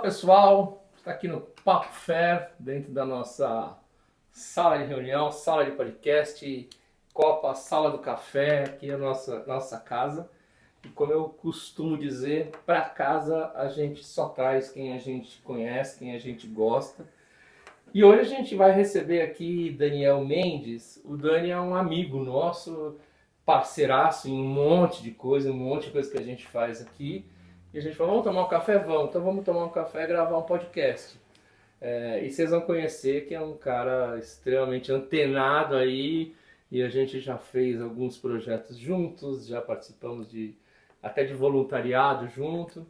Pessoal, está aqui no Papo Fair, dentro da nossa sala de reunião, sala de podcast, Copa, sala do café, aqui é a nossa casa. E como eu costumo dizer, para casa a gente só traz quem a gente conhece, quem a gente gosta. E hoje a gente vai receber aqui Daniel Mendes. O Dani é um amigo nosso, parceiraço em um monte de coisa que a gente faz aqui. E a gente falou, vamos tomar um café? Vamos. Então vamos tomar um café e gravar um podcast. E vocês vão conhecer que é um cara extremamente antenado aí. E a gente já fez alguns projetos juntos, já participamos até de voluntariado junto.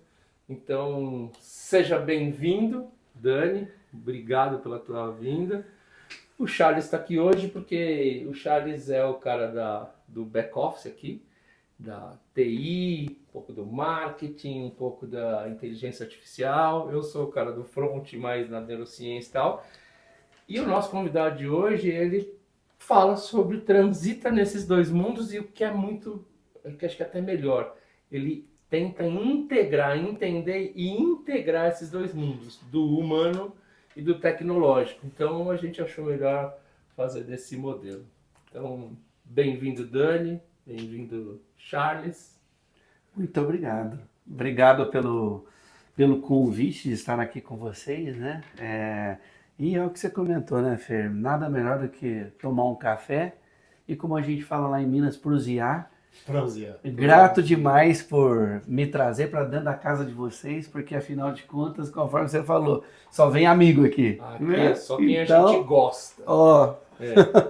Então seja bem-vindo, Dani. Obrigado pela tua vinda. O Charles está aqui hoje porque o Charles é o cara do back-office aqui, da TI, um pouco do marketing, um pouco da inteligência artificial. Eu sou o cara do front, mais na neurociência e tal. E o nosso convidado de hoje, ele fala sobre transita nesses dois mundos e o que é muito, que acho que é até melhor, ele tenta integrar, entender e integrar esses dois mundos, do humano e do tecnológico. Então a gente achou melhor fazer desse modelo. Então, bem-vindo, Dani. Bem-vindo, Charles. Muito obrigado. Obrigado pelo convite de estar aqui com vocês, né? E é o que você comentou, né, Fer? Nada melhor do que tomar um café e, como a gente fala lá em Minas, prosear. Grato demais por me trazer para dentro da casa de vocês, porque afinal de contas, conforme você falou, só vem amigo aqui. Aqui é só quem a gente gosta.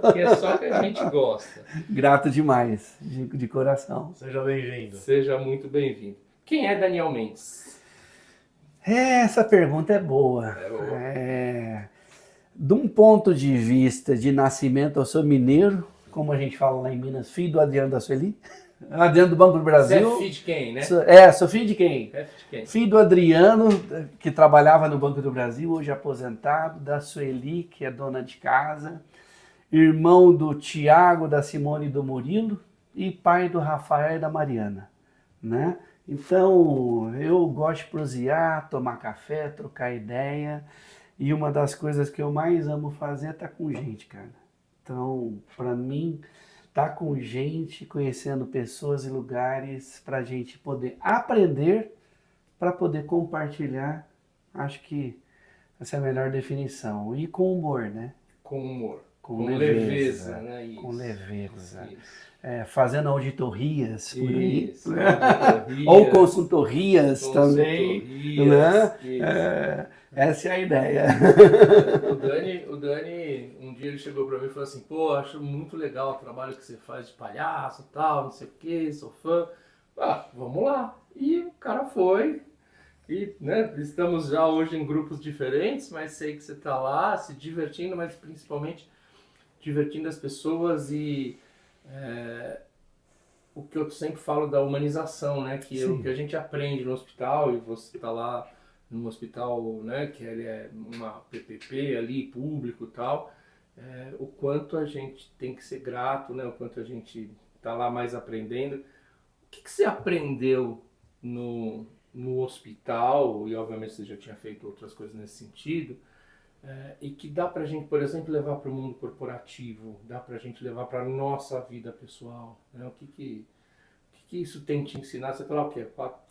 Aqui é só quem a gente gosta. Grato demais, de coração. Seja bem-vindo. Seja muito bem-vindo. Quem é Daniel Mendes? Essa pergunta é boa. De um ponto de vista de nascimento, eu sou mineiro, como a gente fala lá em Minas, filho do Adriano da Sueli, Adriano do Banco do Brasil. Você é filho de quem, né? Sou filho de quem? É filho de quem? Filho do Adriano, que trabalhava no Banco do Brasil, hoje aposentado, da Sueli, que é dona de casa, irmão do Tiago, da Simone e do Murilo, e pai do Rafael e da Mariana, né? Então, eu gosto de prosear, tomar café, trocar ideia, e uma das coisas que eu mais amo fazer é estar com gente, cara. Então, para mim, estar com gente, conhecendo pessoas e lugares, para a gente poder aprender, para poder compartilhar, acho que essa é a melhor definição. E com humor, né? Com humor. Com leveza, né? Isso. Com leveza. Isso. Fazendo auditorias por aí. Isso, auditorias, ou consultorias também. Né? Isso. Essa é a ideia. O Dani, um dia ele chegou pra mim e falou assim, pô, acho muito legal o trabalho que você faz de palhaço e tal, não sei o que, sou fã. Vamos lá. E o cara foi. E, né, estamos já hoje em grupos diferentes, mas sei que você tá lá se divertindo, mas principalmente divertindo as pessoas e o que eu sempre falo da humanização, né, que é o que a gente aprende no hospital, e você tá lá num hospital, né, que ele é uma PPP ali, público e tal, o quanto a gente tem que ser grato, né, o quanto a gente tá lá mais aprendendo. O que você aprendeu no hospital, e obviamente você já tinha feito outras coisas nesse sentido, e que dá pra gente, por exemplo, levar para o mundo corporativo, dá pra gente levar para nossa vida pessoal, né? O que isso tem te ensinado? Você falou o quê?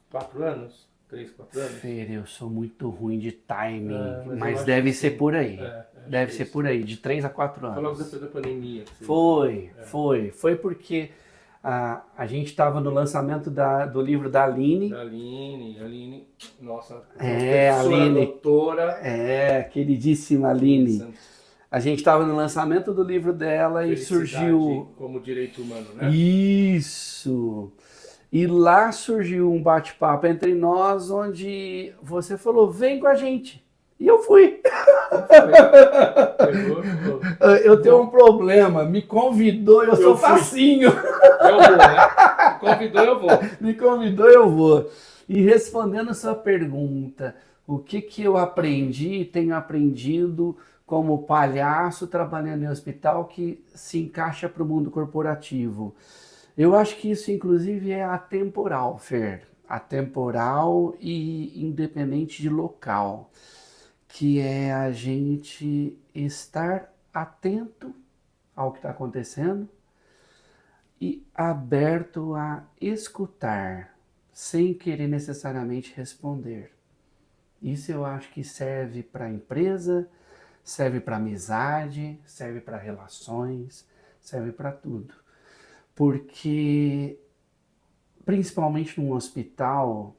4 anos? 3, 4 anos? Fer, eu sou muito ruim de timing, mas eu deve acho ser que por aí. Deve ser por aí, de 3 a 4 anos. Falou depois da pandemia. Foi porque a gente estava no lançamento do livro da Aline. Aline, nossa, Aline, doutora. Queridíssima Aline. A gente estava no lançamento do livro dela e surgiu... como direito humano, né? Isso! E lá surgiu um bate-papo entre nós, onde você falou, vem com a gente. E eu fui. Eu tenho um problema, me convidou, eu sou facinho. Eu vou, né? Me convidou, eu vou. Me convidou, eu vou. E respondendo a sua pergunta, o que eu aprendi, tenho aprendido como palhaço trabalhando em hospital que se encaixa para o mundo corporativo. Eu acho que isso, inclusive, é atemporal, Fer. atemporal e independente de local, que é a gente estar atento ao que está acontecendo e aberto a escutar, sem querer necessariamente responder. Isso eu acho que serve para a empresa, serve para amizade, serve para relações, serve para tudo. Porque, principalmente num hospital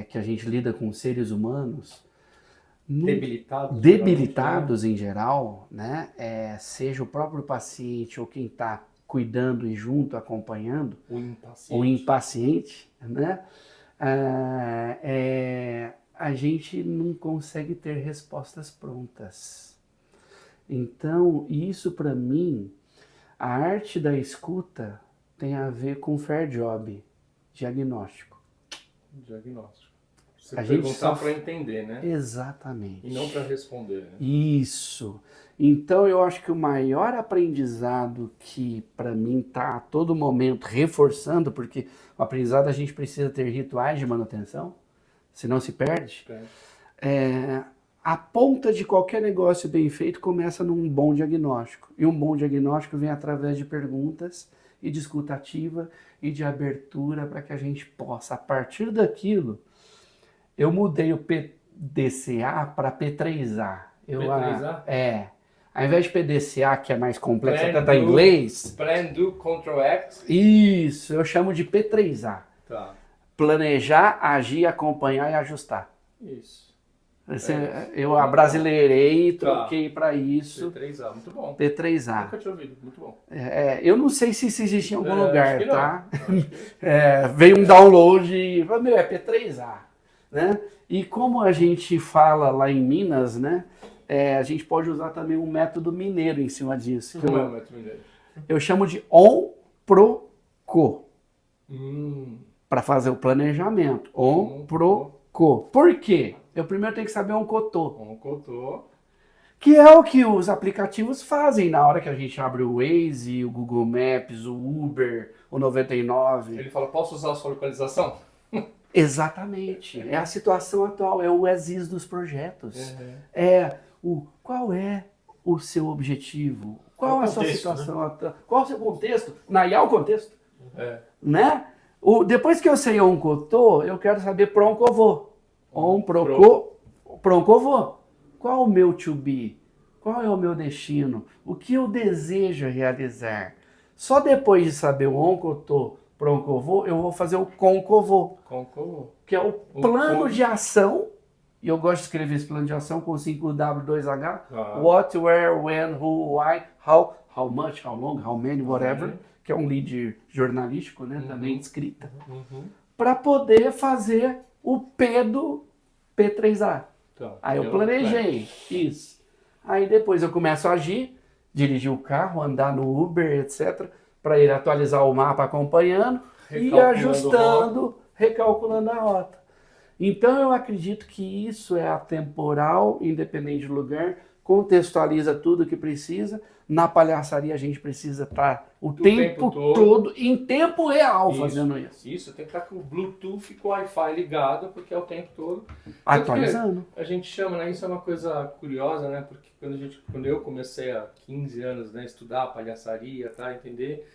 que a gente lida com seres humanos, debilitados em geral, né? Seja o próprio paciente ou quem está cuidando e junto, acompanhando, o impaciente, né? A gente não consegue ter respostas prontas. Então, isso para mim, a arte da escuta tem a ver com fair job, diagnóstico. Você perguntar para entender, né? Exatamente. E não para responder. Né? Isso. Então eu acho que o maior aprendizado que para mim está a todo momento reforçando, porque o aprendizado a gente precisa ter rituais de manutenção, senão se perde. A ponta de qualquer negócio bem feito começa num bom diagnóstico. E um bom diagnóstico vem através de perguntas e de escuta ativa e de abertura para que a gente possa, a partir daquilo, eu mudei o PDCA para P3A. P3A? Ao invés de PDCA, que é mais complexo, até tá em inglês. Plan, Do, Control, Act. Isso, eu chamo de P3A. Tá. Planejar, agir, acompanhar e ajustar. Isso. Eu abrasileirei e troquei para isso. P3A, muito bom. P3A. Nunca tinha ouvido, muito bom. Eu não sei se isso existe em algum lugar, acho que tá? Não. Veio um download e é P3A. Né? E como a gente fala lá em Minas, né? A gente pode usar também um método mineiro em cima disso. Como é o método mineiro? Eu chamo de on-pro-co. Para fazer o planejamento. On-pro-co. Por quê? Eu primeiro tenho que saber on-cotô. Que é o que os aplicativos fazem na hora que a gente abre o Waze, o Google Maps, o Uber, o 99. Ele fala, posso usar a sua localização? Exatamente. É a situação atual, é o as-is dos projetos. Qual é o seu objetivo? Qual é a sua situação atual? Qual é o seu contexto? O contexto. Né? Depois que eu sei on-cotô, eu quero saber para onde eu vou. Para onde eu vou. Qual é o meu to be? Qual é o meu destino? O que eu desejo realizar? Só depois de saber o on-cotô, para onde eu vou fazer o com-covô. Que é o plano de ação. E eu gosto de escrever esse plano de ação com 5W2H. What, where, when, who, why, how much, how long, how many, whatever. Que é um lead jornalístico, né? Também de escrita. Para poder fazer o P do P3A. Aí eu planejei isso. Aí depois eu começo a agir, dirigir o carro, andar no Uber, etc., para ir atualizar o mapa acompanhando e ajustando, recalculando a rota. Então eu acredito que isso é atemporal, independente do lugar, contextualiza tudo o que precisa. Na palhaçaria a gente precisa estar o tempo todo, em tempo real, fazendo isso. Isso, tem que estar com o Bluetooth e com o Wi-Fi ligado, porque é o tempo todo. Atualizando. A gente chama, né? Isso é uma coisa curiosa, né? Porque quando eu comecei há 15 anos, né, estudar palhaçaria, tá, entender,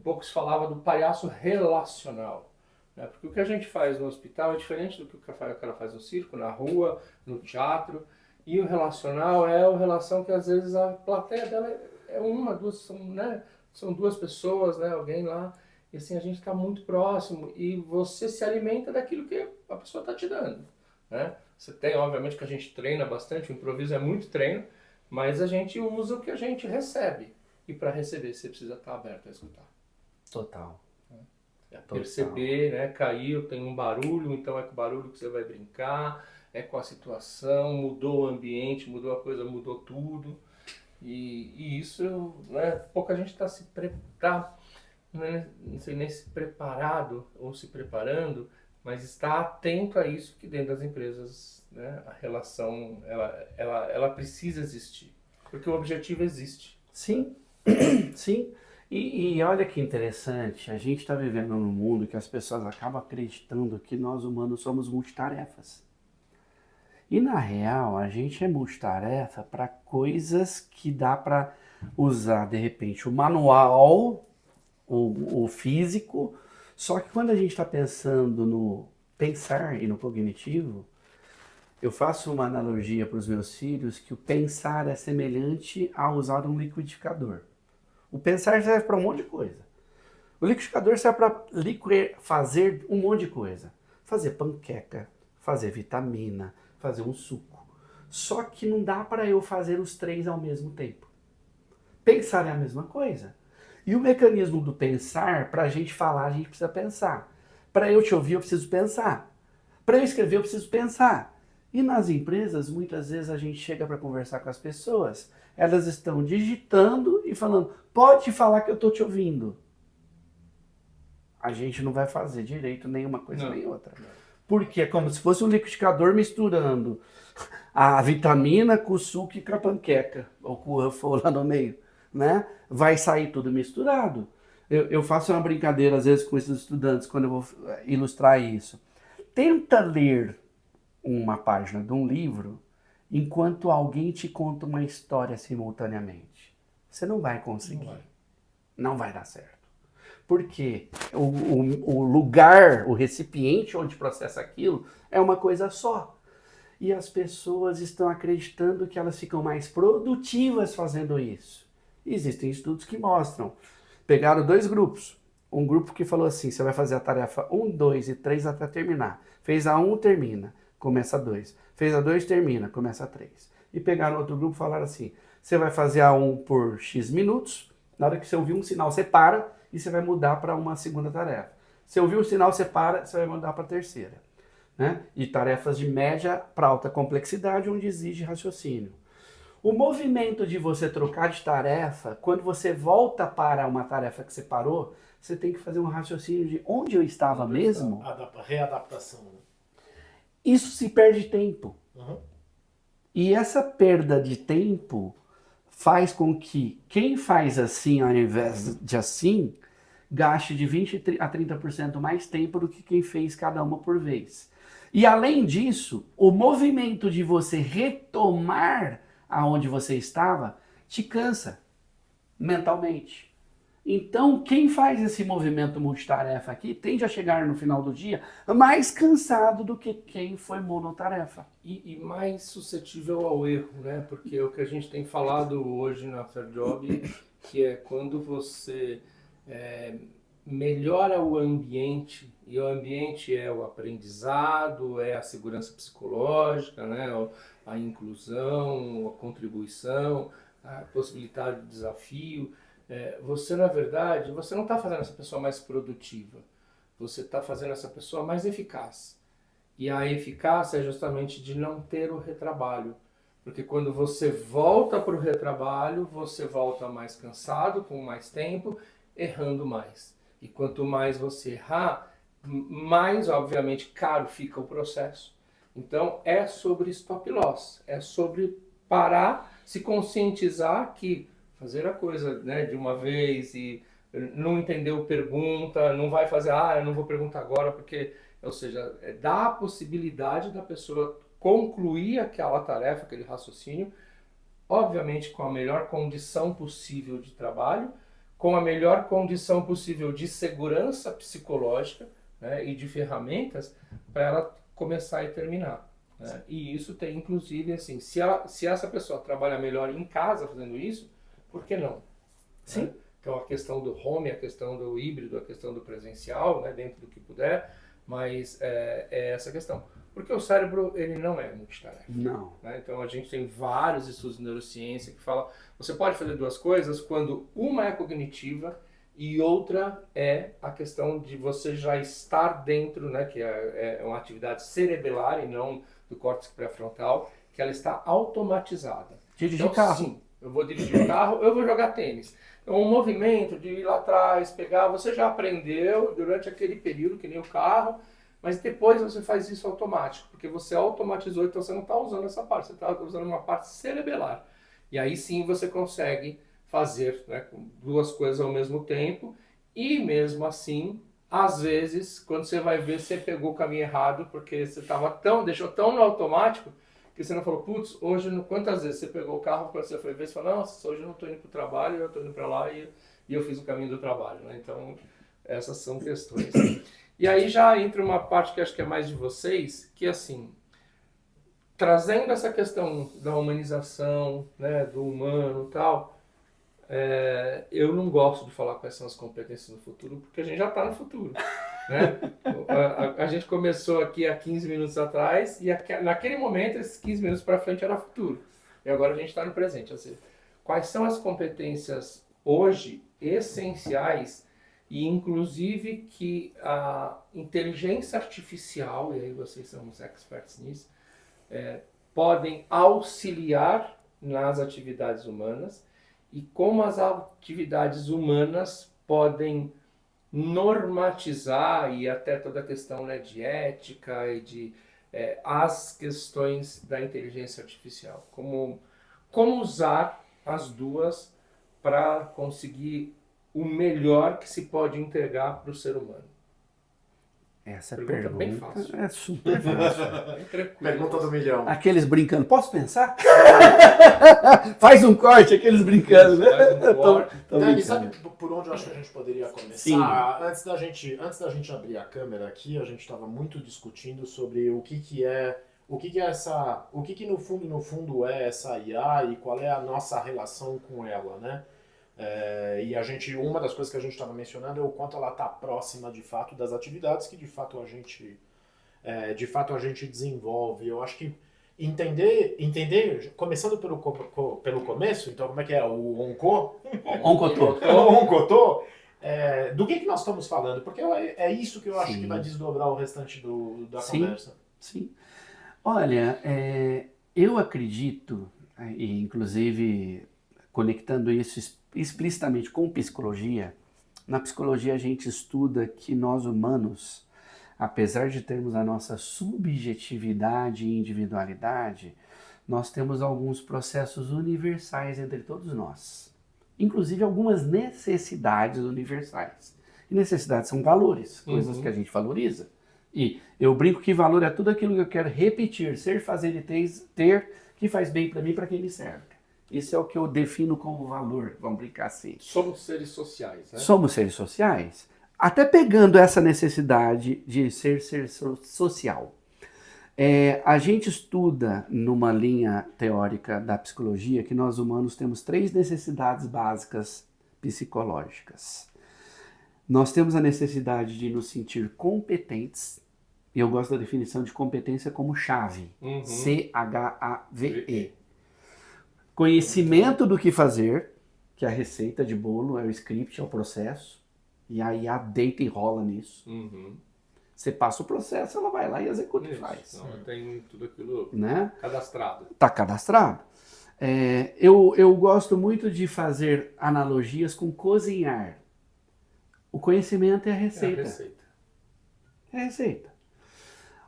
poucos falavam do palhaço relacional. Né? Porque o que a gente faz no hospital é diferente do que o cara faz no circo, na rua, no teatro. E o relacional é a relação que às vezes a plateia dela é uma, duas, né? São duas pessoas, né? Alguém lá. E assim, a gente está muito próximo e você se alimenta daquilo que a pessoa está te dando. Né? Você tem, obviamente, que a gente treina bastante, o improviso é muito treino, mas a gente usa o que a gente recebe. E para receber, você precisa estar aberto a escutar. Total. Perceber, né? Caiu, tem um barulho, então é com o barulho que você vai brincar. É com a situação, mudou o ambiente, mudou a coisa, mudou tudo. E isso, né, pouca gente está não sei nem se preparado ou se preparando, mas está atento a isso, que dentro das empresas, né, a relação ela precisa existir, porque o objetivo existe. Sim, sim. E olha que interessante, a gente está vivendo num mundo que as pessoas acabam acreditando que nós humanos somos multitarefas. E na real, a gente é multitarefa para coisas que dá para usar, de repente, o manual, o físico, só que quando a gente está pensando no pensar e no cognitivo, eu faço uma analogia para os meus filhos que o pensar é semelhante a usar um liquidificador. O pensar serve para um monte de coisa. O liquidificador serve para fazer um monte de coisa. Fazer panqueca, fazer vitamina, fazer um suco. Só que não dá para eu fazer os três ao mesmo tempo. Pensar é a mesma coisa. E o mecanismo do pensar, para a gente falar, a gente precisa pensar. Para eu te ouvir, eu preciso pensar. Para eu escrever, eu preciso pensar. E nas empresas, muitas vezes a gente chega para conversar com as pessoas, elas estão digitando e falando, pode falar que eu estou te ouvindo. A gente não vai fazer direito nenhuma coisa nem outra. Porque é como se fosse um liquidificador misturando a vitamina com o suco e com a panqueca, ou com o Ruffles lá no meio, né? Vai sair tudo misturado. Eu faço uma brincadeira às vezes com esses estudantes quando eu vou ilustrar isso. Tenta ler uma página de um livro enquanto alguém te conta uma história simultaneamente. Você não vai conseguir. Não vai dar certo. Porque o lugar, o recipiente onde processa aquilo é uma coisa só. E as pessoas estão acreditando que elas ficam mais produtivas fazendo isso. Existem estudos que mostram. Pegaram dois grupos. Um grupo que falou assim, você vai fazer a tarefa 1, 2 e 3 até terminar. Fez a 1, termina, começa a 2. Fez a 2, termina, começa a 3. E pegaram outro grupo e falaram assim, você vai fazer a 1 por X minutos, na hora que você ouvir um sinal, você para e você vai mudar para uma segunda tarefa. Se ouvir um sinal, você para, você vai mudar para a terceira. Né? E tarefas de média para alta complexidade, onde exige raciocínio. O movimento de você trocar de tarefa, quando você volta para uma tarefa que você parou, você tem que fazer um raciocínio de onde eu estava mesmo. Readaptação. Isso se perde tempo. Uhum. E essa perda de tempo faz com que quem faz assim ao invés de assim, gaste de 20 a 30% mais tempo do que quem fez cada uma por vez. E além disso, o movimento de você retomar aonde você estava te cansa mentalmente. Então, quem faz esse movimento multitarefa aqui tende a chegar no final do dia mais cansado do que quem foi monotarefa. E mais suscetível ao erro, né? Porque o que a gente tem falado hoje na Fair Job, que é quando você melhora o ambiente, e o ambiente é o aprendizado, é a segurança psicológica, né? A inclusão, a contribuição, a possibilidade de desafio. Você, na verdade, você não está fazendo essa pessoa mais produtiva, você está fazendo essa pessoa mais eficaz. E a eficácia é justamente de não ter o retrabalho. Porque quando você volta para o retrabalho, você volta mais cansado, com mais tempo, errando mais. E quanto mais você errar, mais, obviamente, caro fica o processo. Então, é sobre stop loss, é sobre parar, se conscientizar que fazer a coisa, né, de uma vez e não entendeu pergunta, não vai fazer, eu não vou perguntar agora, porque, ou seja, dá a possibilidade da pessoa concluir aquela tarefa, aquele raciocínio, obviamente com a melhor condição possível de trabalho, com a melhor condição possível de segurança psicológica, né, e de ferramentas para ela começar e terminar. Né? E isso tem, inclusive, assim, se essa pessoa trabalha melhor em casa fazendo isso, por que não? Sim. Né? Então a questão do home, a questão do híbrido, a questão do presencial, né, dentro do que puder, mas é essa questão. Porque o cérebro, ele não é multitarefa. Não. Né? Então a gente tem vários estudos de neurociência que falam, você pode fazer duas coisas quando uma é cognitiva e outra é a questão de você já estar dentro, né, que é uma atividade cerebelar e não do córtex pré-frontal, que ela está automatizada. Dirigir então, carro. Sim, eu vou dirigir o carro, eu vou jogar tênis. Então, o movimento de ir lá atrás, pegar, você já aprendeu durante aquele período, que nem o carro, mas depois você faz isso automático, porque você automatizou, então você não está usando essa parte, você está usando uma parte cerebelar. E aí sim você consegue fazer, né, duas coisas ao mesmo tempo, e mesmo assim, às vezes, quando você vai ver, você pegou o caminho errado, porque você deixou tão no automático, que você não falou, putz, hoje, quantas vezes você pegou o carro, quando você foi ver, você falou, nossa, hoje eu não estou indo para o trabalho, eu estou indo para lá e eu fiz o caminho do trabalho, né? Então, essas são questões. E aí já entra uma parte que acho que é mais de vocês, que assim, trazendo essa questão da humanização, né, do humano e tal, eu não gosto de falar quais são as competências no futuro, porque a gente já está no futuro. Né? A gente começou aqui há 15 minutos atrás e naquele momento, esses 15 minutos para frente era futuro. E agora a gente está no presente. Ou seja, quais são as competências hoje essenciais e inclusive que a inteligência artificial, e aí vocês são os experts nisso, podem auxiliar nas atividades humanas e como as atividades humanas podem normatizar e até toda a questão, né, de ética e de as questões da inteligência artificial. Como usar as duas para conseguir o melhor que se pode entregar para o ser humano. Essa Pergunta pergunta bem fácil. é super fácil. Bem tranquilo. Pergunta do milhão. Aqueles brincando, posso pensar? Faz um corte, aqueles brincando, né? Faz um corte. Dani, sabe por onde eu acho que a gente poderia começar? Sim. Antes da gente abrir a câmera aqui, a gente estava muito discutindo sobre o que é essa, o que no fundo é essa IA e qual é a nossa relação com ela, né? E uma das coisas que a gente estava mencionando é o quanto ela está próxima de fato das atividades que de fato a gente desenvolve. Eu acho que entender, começando pelo começo, então como é que é o Onkotô, do que nós estamos falando? Porque é isso que eu acho que vai desdobrar o restante da conversa. Sim. Olha, eu acredito, e inclusive conectando isso explicitamente com psicologia, na psicologia a gente estuda que nós humanos, apesar de termos a nossa subjetividade e individualidade, nós temos alguns processos universais entre todos nós. Inclusive algumas necessidades universais. E necessidades são valores, coisas que a gente valoriza. E eu brinco que valor é tudo aquilo que eu quero repetir, ser, fazer e ter, que faz bem para mim e para quem me serve. Isso é o que eu defino como valor, vamos brincar assim. Somos seres sociais, né? Somos seres sociais. Até pegando essa necessidade de ser social. A gente estuda numa linha teórica da psicologia que nós humanos temos 3 necessidades básicas psicológicas. Nós temos a necessidade de nos sentir competentes, e eu gosto da definição de competência como chave, C-H-A-V-E. Conhecimento do que fazer, que é a receita de bolo, é o script, é o processo, e aí a deita e rola nisso. Você passa o processo, ela vai lá e executa e faz. Então, tem tudo aquilo, né? Cadastrado. Está cadastrado. Eu gosto muito de fazer analogias com cozinhar. O conhecimento é a receita. É a receita.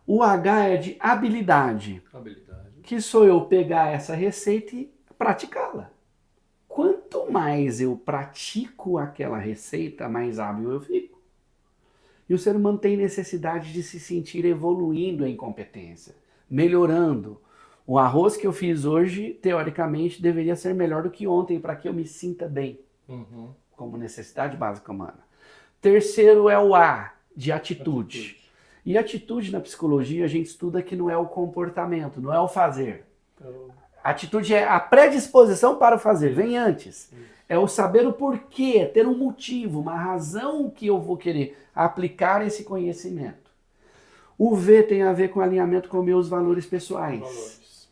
O H é de habilidade. Que sou eu pegar essa receita e praticá-la. Quanto mais eu pratico aquela receita, mais hábil eu fico. E o ser humano tem necessidade de se sentir evoluindo em competência, melhorando. O arroz que eu fiz hoje, teoricamente, deveria ser melhor do que ontem para que eu me sinta bem, como necessidade básica humana. Terceiro é o A, de atitude. E atitude na psicologia a gente estuda que não é o comportamento, não é o fazer. Atitude é a predisposição para o fazer, vem antes. É o saber o porquê, ter um motivo, uma razão que eu vou querer aplicar esse conhecimento. O V tem a ver com alinhamento com meus valores pessoais.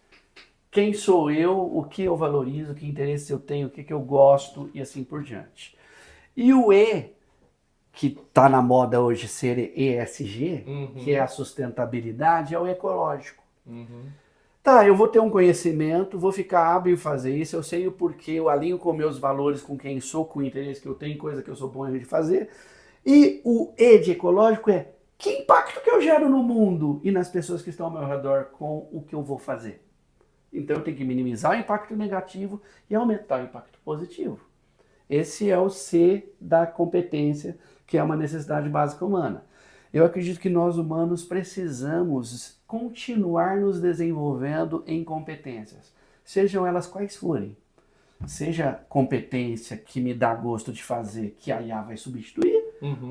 Quem sou eu, o que eu valorizo, que interesse eu tenho, o que eu gosto e assim por diante. E o E, que está na moda hoje ser ESG, que é a sustentabilidade, é o ecológico. Tá, eu vou ter um conhecimento, vou ficar hábil em fazer isso, eu sei o porquê, eu alinho com meus valores, com quem sou, com o interesse que eu tenho, coisa que eu sou bom de fazer. E o E de ecológico é que impacto que eu gero no mundo e nas pessoas que estão ao meu redor com o que eu vou fazer. Então eu tenho que minimizar o impacto negativo e aumentar o impacto positivo. Esse é o C da competência, que é uma necessidade básica humana. Eu acredito que nós humanos precisamos continuar nos desenvolvendo em competências, sejam elas quais forem. Seja competência que me dá gosto de fazer, que a IA vai substituir,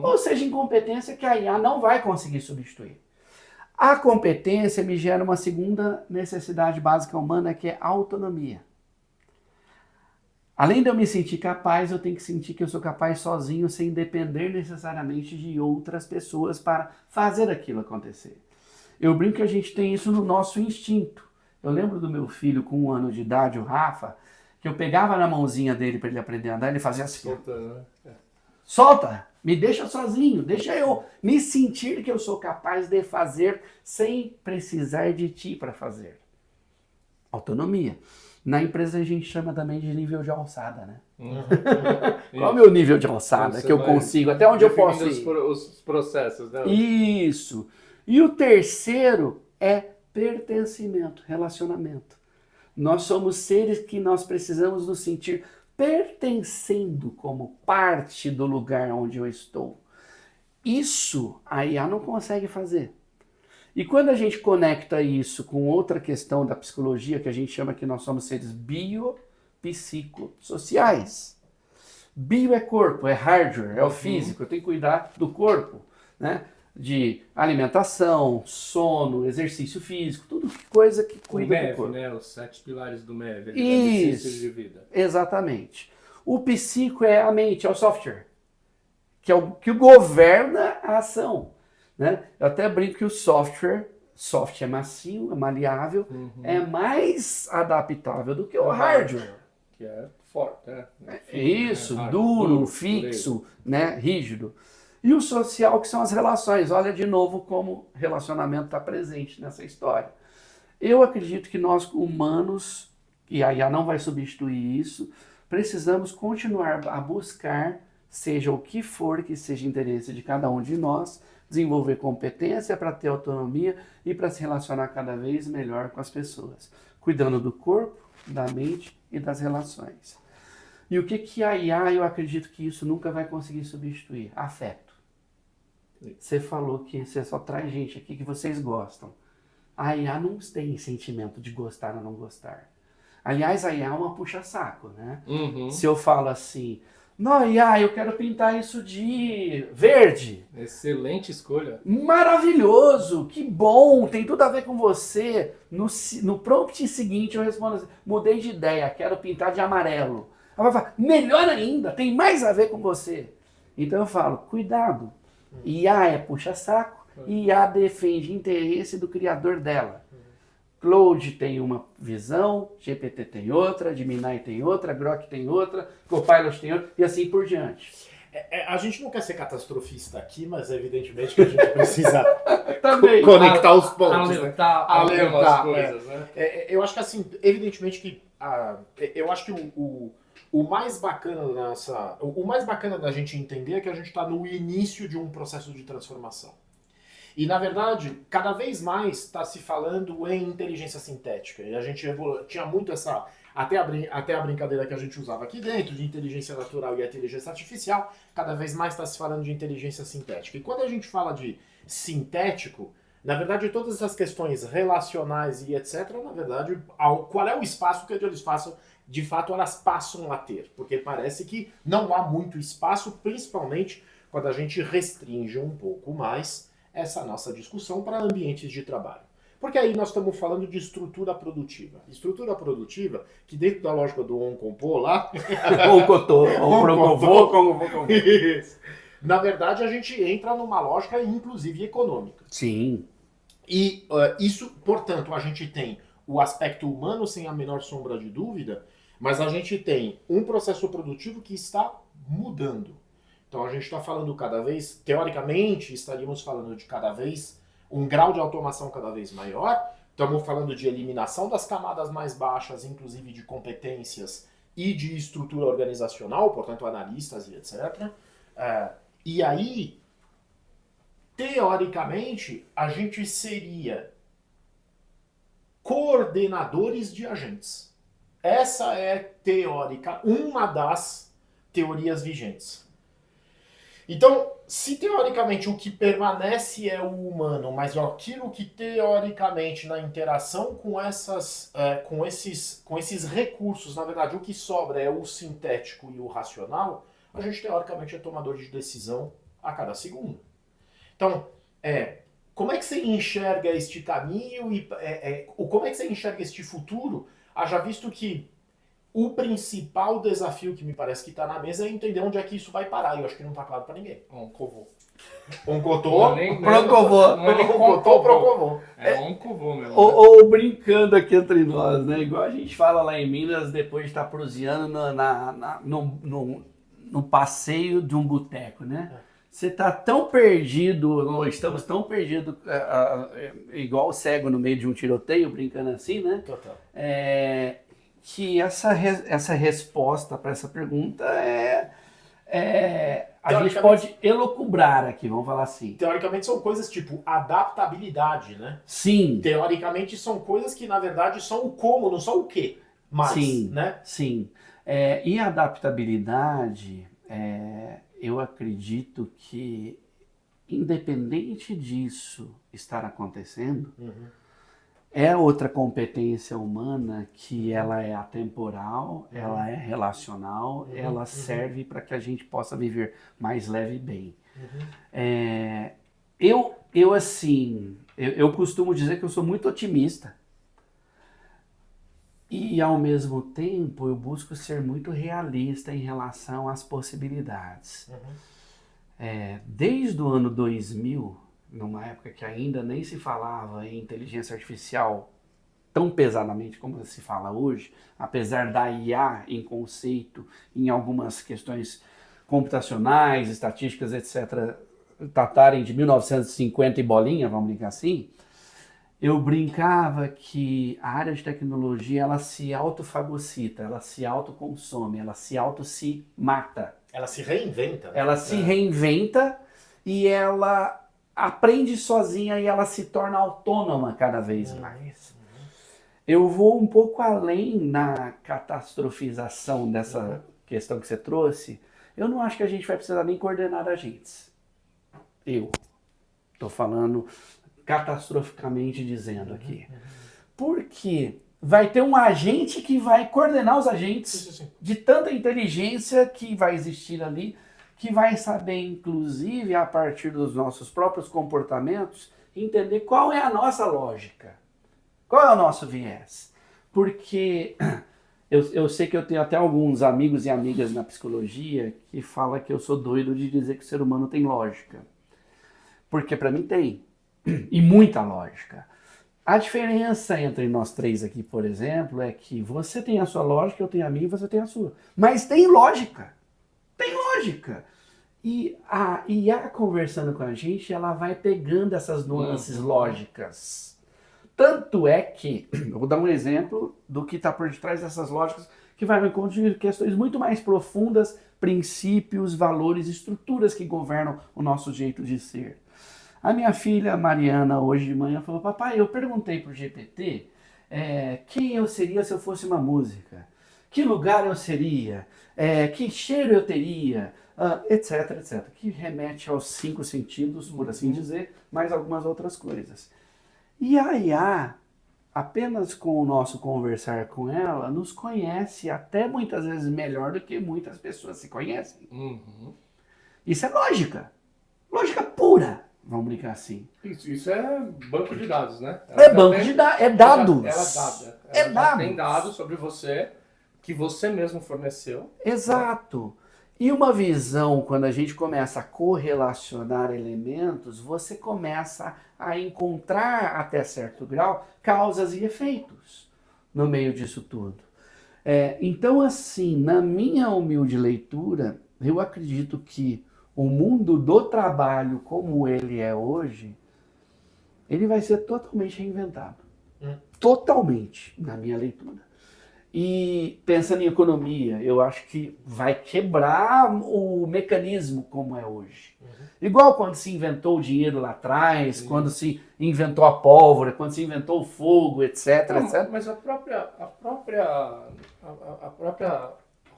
ou seja incompetência que a IA não vai conseguir substituir. A competência me gera uma segunda necessidade básica humana, que é a autonomia. Além de eu me sentir capaz, eu tenho que sentir que eu sou capaz sozinho, sem depender necessariamente de outras pessoas para fazer aquilo acontecer. Eu brinco que a gente tem isso no nosso instinto. Eu lembro do meu filho com 1 ano de idade, o Rafa, que eu pegava na mãozinha dele para ele aprender a andar, ele fazia assim. Soltando, né? Solta! Me deixa sozinho, deixa eu me sentir que eu sou capaz de fazer sem precisar de ti para fazer. Autonomia. Na empresa a gente chama também de nível de alçada, né? Qual é o meu nível de alçada que eu consigo? Até onde eu posso ir? Os processos, né? Isso. E o terceiro é pertencimento, relacionamento. Nós somos seres que nós precisamos nos sentir pertencendo como parte do lugar onde eu estou. Isso a IA não consegue fazer. E quando a gente conecta isso com outra questão da psicologia, que a gente chama que nós somos seres biopsicossociais. Bio é corpo, é hardware, é o físico, eu tenho que cuidar do corpo, né? De alimentação, sono, exercício físico, tudo coisa que cuida do corpo. Né? Os 7 pilares do MEV, Isso, de vida. Exatamente. O psico é a mente, é o software, que é o que governa a ação. Né? Eu até brinco que o software é macio, é maleável, é mais adaptável do que o hardware. Que é forte, né? Isso, duro, fixo, né? Rígido. E o social, que são as relações. Olha de novo como relacionamento está presente nessa história. Eu acredito que nós humanos, e a IA não vai substituir isso, precisamos continuar a buscar, seja o que for que seja interesse de cada um de nós, desenvolver competência para ter autonomia e para se relacionar cada vez melhor com as pessoas, cuidando do corpo, da mente e das relações. E o que a IA, eu acredito que isso nunca vai conseguir substituir? Afeto. Você falou que você só traz gente aqui que vocês gostam. A IA não tem sentimento de gostar ou não gostar. Aliás, a IA é uma puxa-saco, né? Se eu falo assim, não, IA, eu quero pintar isso de verde. Excelente escolha. Maravilhoso, que bom, tem tudo a ver com você. No prompt seguinte eu respondo assim, mudei de ideia, quero pintar de amarelo. Ela vai falar, melhor ainda, tem mais a ver com você. Então eu falo, cuidado. IA é puxa-saco, IA defende interesse do criador dela. Claude tem uma visão, GPT tem outra, Gemini tem outra, Grok tem outra, Copilot tem outra, e assim por diante. A gente não quer ser catastrofista aqui, mas evidentemente que a gente precisa Também conectar os pontos. Alertar algumas coisas, né? Eu acho que assim, evidentemente que eu acho que o mais bacana da gente entender é que a gente está no início de um processo de transformação. E, na verdade, cada vez mais está se falando em inteligência sintética. E a gente tinha muito essa... Até a brincadeira que a gente usava aqui dentro, de inteligência natural e inteligência artificial, cada vez mais está se falando de inteligência sintética. E quando a gente fala de sintético, na verdade, todas essas questões relacionais e etc., na verdade, qual é o espaço que eles façam, de fato, elas passam a ter. Porque parece que não há muito espaço, principalmente quando a gente restringe um pouco mais essa nossa discussão para ambientes de trabalho. Porque aí nós estamos falando de estrutura produtiva. Estrutura produtiva, que dentro da lógica do Oncompô lá... Na verdade, a gente entra numa lógica, inclusive, econômica. Sim. E isso, portanto, a gente tem o aspecto humano, sem a menor sombra de dúvida, mas a gente tem um processo produtivo que está mudando. Então a gente está falando cada vez, teoricamente, estaríamos falando de cada vez um grau de automação cada vez maior. Estamos falando de eliminação das camadas mais baixas, inclusive de competências e de estrutura organizacional, portanto analistas e etc. E aí, teoricamente, a gente seria coordenadores de agentes. Essa é teórica, uma das teorias vigentes. Então, se teoricamente o que permanece é o humano, mas aquilo que teoricamente na interação com esses recursos, na verdade o que sobra é o sintético e o racional, a gente teoricamente é tomador de decisão a cada segundo. Então, como é que você enxerga este caminho e como é que você enxerga este futuro? Haja visto que o principal desafio que me parece que está na mesa é entender onde é que isso vai parar. E eu acho que não está claro para ninguém. Oncovô. Oncotô, Procovô. Não é nem Oncotô, Procovô. É oncovô mesmo. Ou brincando aqui entre nós, né? Igual a gente fala lá em Minas, depois de estar proseando no passeio de um boteco, né? Você está tão perdido, ou estamos tão perdidos, igual o cego no meio de um tiroteio, brincando assim, né? Total. Que essa resposta para essa pergunta a gente pode elocubrar aqui, vamos falar assim. Teoricamente são coisas tipo adaptabilidade, né? Sim. Teoricamente são coisas que na verdade são o como, não são o que. Mas, Sim, né? sim. E a adaptabilidade, eu acredito que, independente disso estar acontecendo, é outra competência humana que ela é atemporal, ela é relacional, ela serve para que a gente possa viver mais leve e bem. Eu costumo dizer que eu sou muito otimista. E, ao mesmo tempo, eu busco ser muito realista em relação às possibilidades. Desde o ano 2000, numa época que ainda nem se falava em inteligência artificial tão pesadamente como se fala hoje, apesar da IA em conceito, em algumas questões computacionais, estatísticas, etc., tratarem de 1950 e bolinha, vamos brincar assim, eu brincava que a área de tecnologia, ela se autofagocita, ela se autoconsome, ela se mata. Ela se reinventa. Né? Ela se reinventa e ela aprende sozinha e ela se torna autônoma cada vez mais. Eu vou um pouco além na catastrofização dessa questão que você trouxe. Eu não acho que a gente vai precisar nem coordenar agentes. Eu estou falando catastroficamente dizendo aqui. Porque vai ter um agente que vai coordenar os agentes de tanta inteligência que vai existir ali, que vai saber, inclusive, a partir dos nossos próprios comportamentos, entender qual é a nossa lógica, qual é o nosso viés. Porque eu sei que eu tenho até alguns amigos e amigas na psicologia que falam que eu sou doido de dizer que o ser humano tem lógica. Porque para mim tem. E muita lógica. A diferença entre nós três aqui, por exemplo, é que você tem a sua lógica, eu tenho a minha e você tem a sua. Mas tem lógica. Tem lógica. E a IA conversando com a gente, ela vai pegando essas nuances lógicas. Tanto é que, eu vou dar um exemplo do que está por detrás dessas lógicas, que vai me contar questões muito mais profundas, princípios, valores, estruturas que governam o nosso jeito de ser. A minha filha Mariana, hoje de manhã, falou: papai, eu perguntei pro GPT quem eu seria se eu fosse uma música, que lugar eu seria, que cheiro eu teria, etc, etc. Que remete aos 5 sentidos, por assim dizer, mais algumas outras coisas. E a IA, apenas com o nosso conversar com ela, nos conhece até muitas vezes melhor do que muitas pessoas se conhecem. Isso é lógica. Lógica pura. Vamos brincar assim. Isso é banco de dados, né? Banco de dados, é dados. Ela já tem dados sobre você, que você mesmo forneceu. Exato. E uma visão, quando a gente começa a correlacionar elementos, você começa a encontrar, até certo grau, causas e efeitos no meio disso tudo. Então, assim, na minha humilde leitura, eu acredito que o mundo do trabalho como ele é hoje, ele vai ser totalmente reinventado. Totalmente, na minha leitura. E pensando em economia, eu acho que vai quebrar o mecanismo como é hoje. Igual quando se inventou o dinheiro lá atrás, quando se inventou a pólvora, quando se inventou o fogo, etc, etc. Mas a própria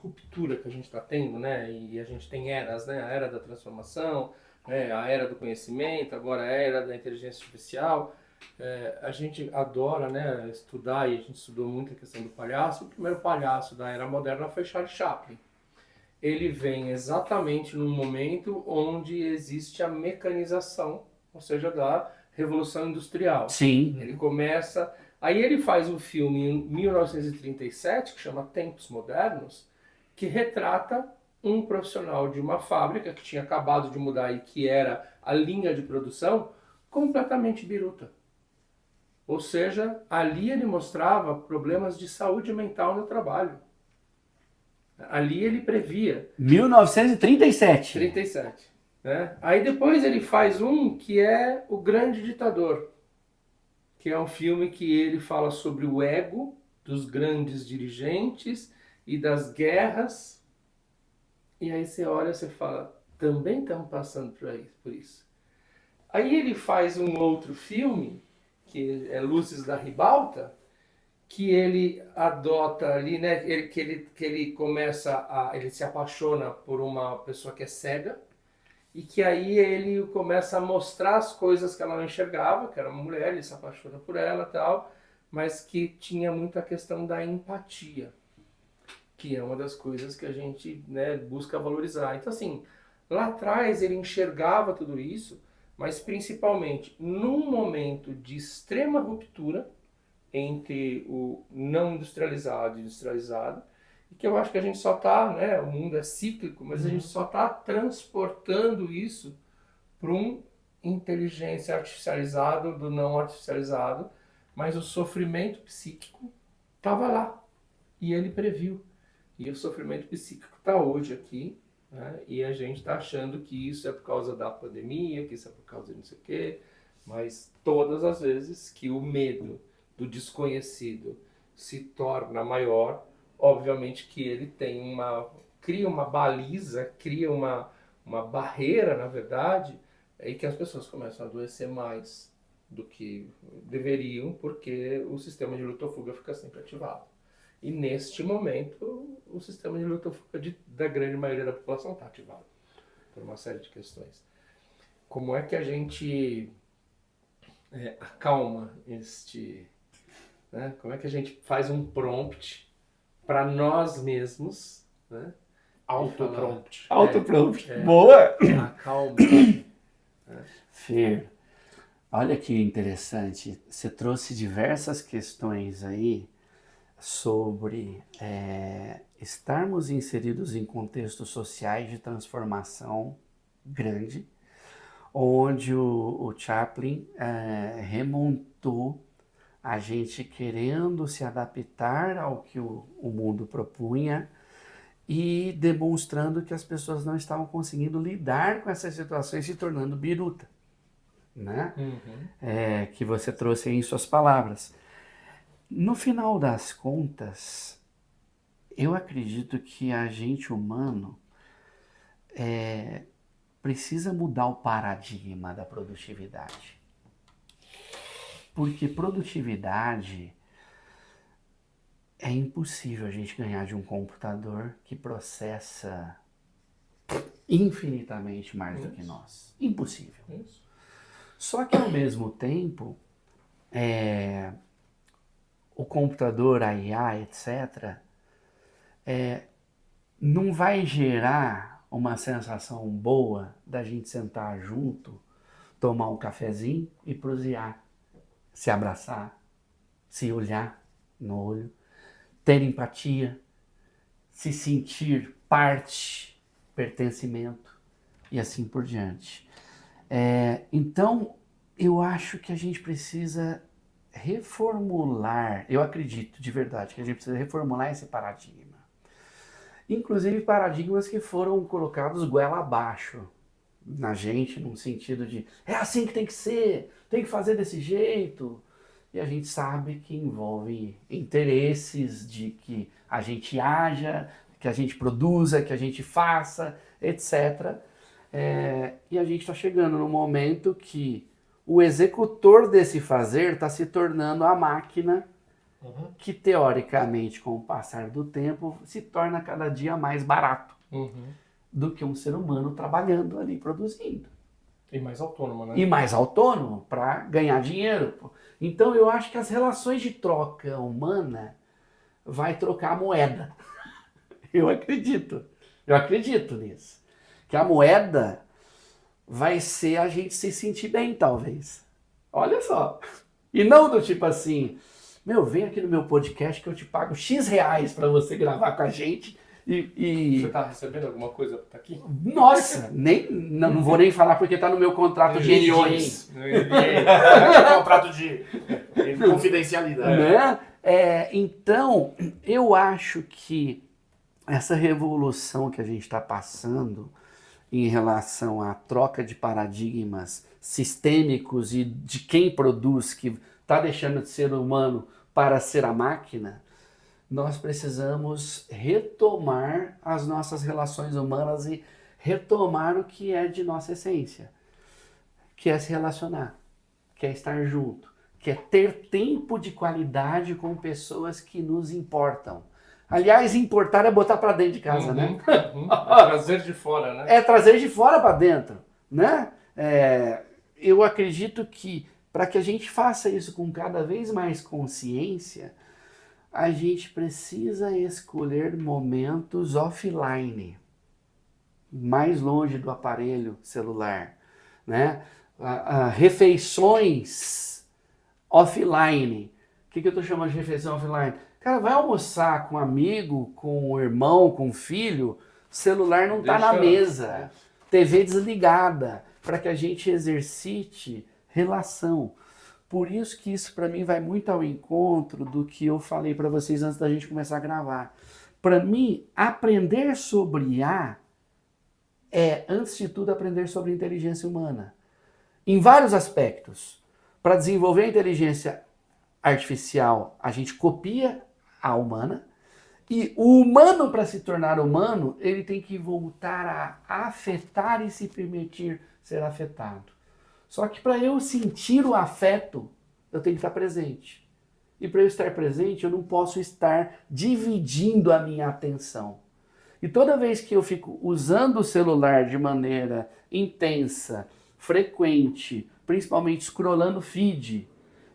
ruptura que a gente está tendo, né? E a gente tem eras, né? A era da transformação, né? A era do conhecimento, agora a era da inteligência artificial. A gente adora, né, estudar, e a gente estudou muito a questão do palhaço. O primeiro palhaço da era moderna foi Charlie Chaplin. Ele vem exatamente num momento onde existe a mecanização, ou seja, da Revolução Industrial. Sim. Ele começa... Aí ele faz um filme em 1937, que chama Tempos Modernos, que retrata um profissional de uma fábrica que tinha acabado de mudar e que era a linha de produção completamente biruta. Ou seja, ali ele mostrava problemas de saúde mental no trabalho. Ali ele previa. 1937. 37. Né? Aí depois ele faz um que é O Grande Ditador, que é um filme que ele fala sobre o ego dos grandes dirigentes e das guerras. E aí você olha e você fala, também estamos passando por isso. Aí ele faz um outro filme, que é Luzes da Ribalta, que ele adota ali, né, que ele começa ele se apaixona por uma pessoa que é cega, e que aí ele começa a mostrar as coisas que ela não enxergava, que era uma mulher, ele se apaixona por ela e tal, mas que tinha muita questão da empatia, que é uma das coisas que a gente, né, busca valorizar. Então assim, lá atrás ele enxergava tudo isso, mas principalmente num momento de extrema ruptura entre o não industrializado e industrializado, e que eu acho que a gente só está, né, o mundo é cíclico, mas a gente só está transportando isso para um inteligência artificializado do não artificializado, mas o sofrimento psíquico estava lá, e ele previu. E o sofrimento psíquico está hoje aqui, né, e a gente está achando que isso é por causa da pandemia, que isso é por causa de não sei o quê, mas todas as vezes que o medo do desconhecido se torna maior, obviamente que ele cria uma baliza, cria uma barreira, na verdade, e que as pessoas começam a adoecer mais do que deveriam, porque o sistema de luta-fuga fica sempre ativado. E neste momento, o sistema de luta-fuga da grande maioria da população está ativado, por uma série de questões. Como é que a gente acalma né? Como é que a gente faz um prompt para nós mesmos, né? Autoprompt. Autoprompt. Boa! Acalma. Fer, olha que interessante. Você trouxe diversas questões aí sobre estarmos inseridos em contextos sociais de transformação grande, onde o Chaplin remontou a gente querendo se adaptar ao que o mundo propunha e demonstrando que as pessoas não estavam conseguindo lidar com essas situações, se tornando biruta, né? Que você trouxe aí em suas palavras. No final das contas, eu acredito que a gente humano precisa mudar o paradigma da produtividade. Porque produtividade é impossível a gente ganhar de um computador que processa infinitamente mais do que nós. Impossível. Isso. Só que ao mesmo tempo, o computador, a IA, etc., não vai gerar uma sensação boa da gente sentar junto, tomar um cafezinho e prosear, se abraçar, se olhar no olho, ter empatia, se sentir parte, pertencimento e assim por diante. Então, eu acho que a gente precisa reformular, eu acredito de verdade que a gente precisa reformular esse paradigma. Inclusive paradigmas que foram colocados goela abaixo na gente, num sentido de é assim que tem que ser, tem que fazer desse jeito. E a gente sabe que envolve interesses de que a gente haja, que a gente produza, que a gente faça, etc. E a gente está chegando no momento que o executor desse fazer está se tornando a máquina que teoricamente, com o passar do tempo, se torna cada dia mais barato do que um ser humano trabalhando ali, produzindo. E mais autônomo, né? E mais autônomo para ganhar dinheiro. Então eu acho que as relações de troca humana vai trocar a moeda. Eu acredito nisso. Que a moeda vai ser a gente se sentir bem, talvez. Olha só. E não do tipo assim, vem aqui no meu podcast que eu te pago X reais para você gravar com a gente. Você tá recebendo alguma coisa pra estar aqui? Nossa, não vou nem falar porque tá no meu contrato de milhões. Contrato de confidencialidade. Né? Então, eu acho que essa revolução que a gente está passando em relação à troca de paradigmas sistêmicos e de quem produz, que está deixando de ser humano para ser a máquina, nós precisamos retomar as nossas relações humanas e retomar o que é de nossa essência, que é se relacionar, que é estar junto, que é ter tempo de qualidade com pessoas que nos importam. Aliás, importar é botar para dentro de casa, né? Trazer de fora, né? É trazer de fora para dentro, né? Eu acredito que para que a gente faça isso com cada vez mais consciência, a gente precisa escolher momentos offline, mais longe do aparelho celular, né? Refeições offline. O que eu estou chamando de refeição offline? Cara, vai almoçar com um amigo, com um irmão, com um filho, celular não está na mesa, TV desligada, para que a gente exercite relação. Por isso que isso para mim vai muito ao encontro do que eu falei para vocês antes da gente começar a gravar. Para mim, aprender sobre IA é, antes de tudo, aprender sobre inteligência humana. Em vários aspectos. Para desenvolver a inteligência artificial, a gente copia a humana. E o humano, para se tornar humano, ele tem que voltar a afetar e se permitir ser afetado. Só que para eu sentir o afeto, eu tenho que estar presente. E para eu estar presente, eu não posso estar dividindo a minha atenção. E toda vez que eu fico usando o celular de maneira intensa, frequente, principalmente scrollando feed,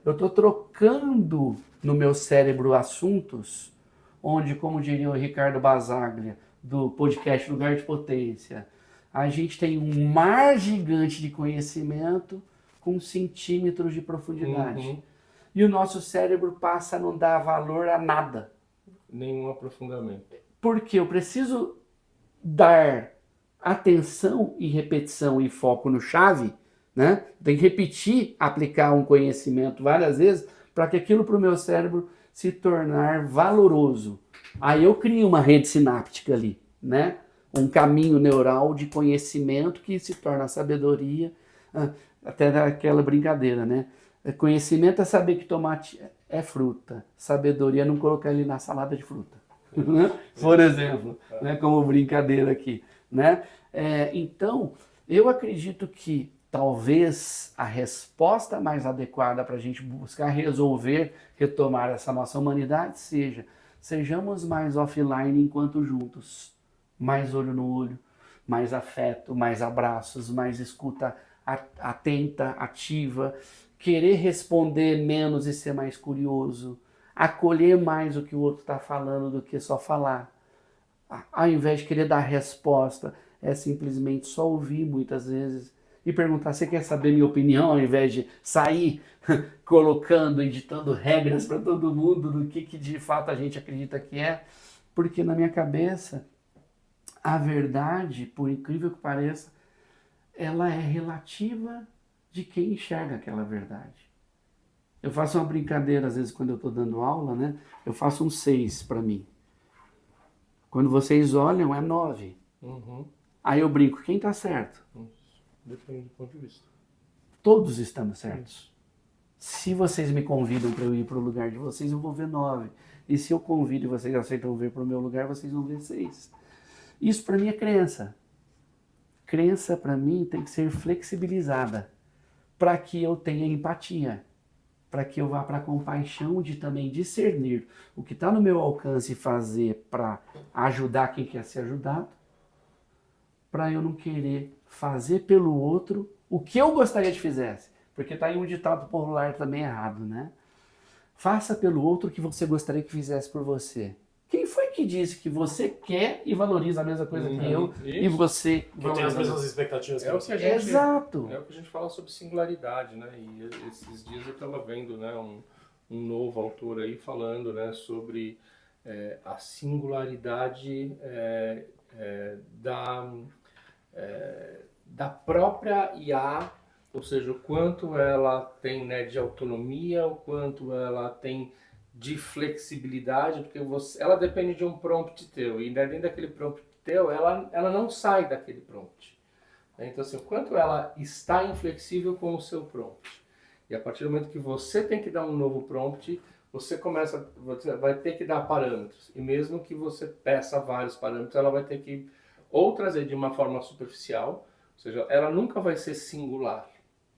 eu estou trocando no meu cérebro assuntos onde, como diria o Ricardo Basaglia, do podcast Lugar de Potência, a gente tem um mar gigante de conhecimento com centímetros de profundidade. E o nosso cérebro passa a não dar valor a nada. Nenhum aprofundamento. Porque eu preciso dar atenção e repetição e foco no chave, né? Tem que repetir, aplicar um conhecimento várias vezes para que aquilo para o meu cérebro se tornar valoroso. Aí eu crio uma rede sináptica ali, né? Um caminho neural de conhecimento que se torna sabedoria, até aquela brincadeira, né? Conhecimento é saber que tomate é fruta, sabedoria é não colocar ele na salada de fruta, por exemplo, né? Como brincadeira aqui, né? Então, eu acredito que talvez a resposta mais adequada para a gente buscar resolver, retomar essa nossa humanidade sejamos mais offline enquanto juntos. Mais olho no olho, mais afeto, mais abraços, mais escuta atenta, ativa, querer responder menos e ser mais curioso, acolher mais o que o outro está falando do que só falar. Ao invés de querer dar resposta, é simplesmente só ouvir muitas vezes e perguntar, você quer saber minha opinião, ao invés de sair colocando, editando regras para todo mundo do que de fato a gente acredita que é, porque na minha cabeça a verdade, por incrível que pareça, ela é relativa de quem enxerga aquela verdade. Eu faço uma brincadeira, às vezes, quando eu estou dando aula, né? Eu faço um 6 para mim. Quando vocês olham, é 9. Aí eu brinco, quem está certo? Depende do ponto de vista. Todos estamos certos. Se vocês me convidam para eu ir para o lugar de vocês, eu vou ver 9. E se eu convido e vocês aceitam vir para o meu lugar, vocês vão ver 6. Isso para mim é crença. Crença para mim tem que ser flexibilizada para que eu tenha empatia, para que eu vá para a compaixão de também discernir o que está no meu alcance fazer para ajudar quem quer ser ajudado, para eu não querer fazer pelo outro o que eu gostaria de fizesse. Porque está aí um ditado popular também errado, né? Faça pelo outro o que você gostaria que fizesse por você. Quem foi que disse que você quer e valoriza a mesma coisa que eu e você Que tem as mesmas expectativas que É o você. que a gente, Exato. é o que a gente fala sobre singularidade, né? E esses dias eu estava vendo, né, um novo autor aí falando, né, sobre a singularidade da própria IA, ou seja, o quanto ela tem, né, de autonomia, o quanto ela tem de flexibilidade, porque ela depende de um prompt teu, e dentro daquele prompt teu, ela não sai daquele prompt. Então, assim, o quanto ela está inflexível com o seu prompt. E a partir do momento que você tem que dar um novo prompt, você vai ter que dar parâmetros. E mesmo que você peça vários parâmetros, ela vai ter que ou trazer de uma forma superficial, ou seja, ela nunca vai ser singular,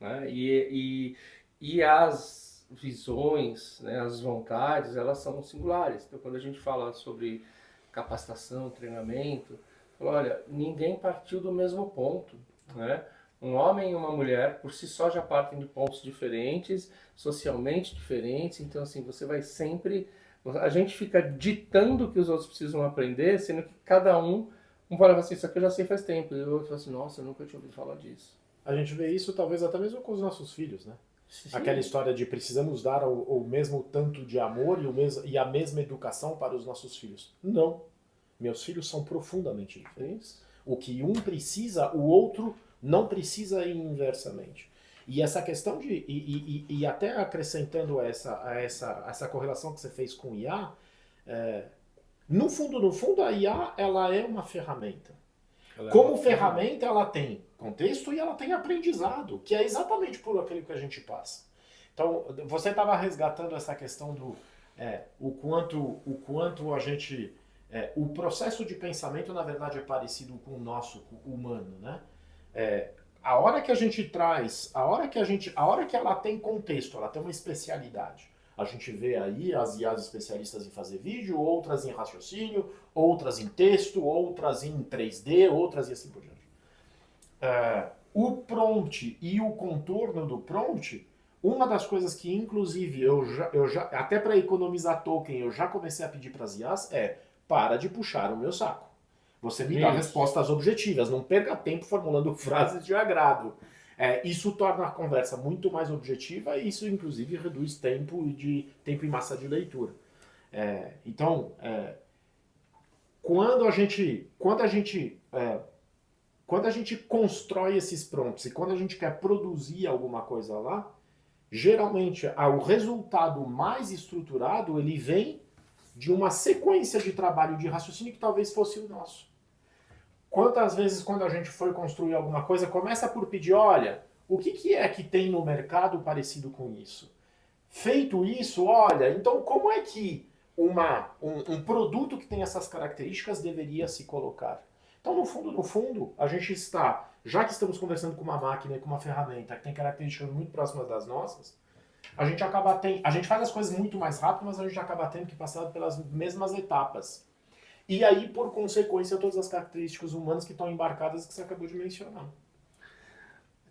né? E as visões, né, as vontades, elas são singulares. Então, quando a gente fala sobre capacitação, treinamento, olha, ninguém partiu do mesmo ponto, né? Um homem e uma mulher, por si só, já partem de pontos diferentes, socialmente diferentes. Então, assim, você vai sempre... A gente fica ditando o que os outros precisam aprender, sendo que cada um fala assim, isso aqui eu já sei faz tempo. E o outro fala assim, nossa, eu nunca tinha ouvido falar disso. A gente vê isso talvez até mesmo com os nossos filhos, né? Sim. Aquela história de precisamos dar o mesmo tanto de amor e a mesma educação para os nossos filhos. Não. Meus filhos são profundamente diferentes. O que um precisa, o outro não precisa ir inversamente. E essa questão de... E até acrescentando essa correlação que você fez com o IA, no fundo, a IA ela é uma ferramenta. Como ferramenta, ela tem contexto e ela tem aprendizado, que é exatamente por aquilo que a gente passa. Então, você estava resgatando essa questão do o quanto a gente... o processo de pensamento, na verdade, é parecido com o nosso humano, né? A hora que a gente traz, a hora que ela tem contexto, ela tem uma especialidade. A gente vê aí as IAs especialistas em fazer vídeo, outras em raciocínio, outras em texto, outras em 3D, outras e assim por diante. O prompt e o contorno do prompt, uma das coisas que, inclusive, eu já até para economizar token, eu já comecei a pedir para as IAs para de puxar o meu saco. Você me dá respostas objetivas, não perca tempo formulando frases de agrado. Isso torna a conversa muito mais objetiva e isso, inclusive, reduz tempo e massa de leitura. Então, quando a gente constrói esses prompts e quando a gente quer produzir alguma coisa lá, geralmente o resultado mais estruturado ele vem de uma sequência de trabalho de raciocínio que talvez fosse o nosso. Quantas vezes, quando a gente foi construir alguma coisa, começa por pedir, olha, o que é que tem no mercado parecido com isso? Feito isso, olha, então como é que um produto que tem essas características deveria se colocar? Então, no fundo, a gente está, já que estamos conversando com uma máquina e com uma ferramenta que tem características muito próximas das nossas, a gente faz as coisas muito mais rápido, mas a gente acaba tendo que passar pelas mesmas etapas. E aí, por consequência, todas as características humanas que estão embarcadas que você acabou de mencionar.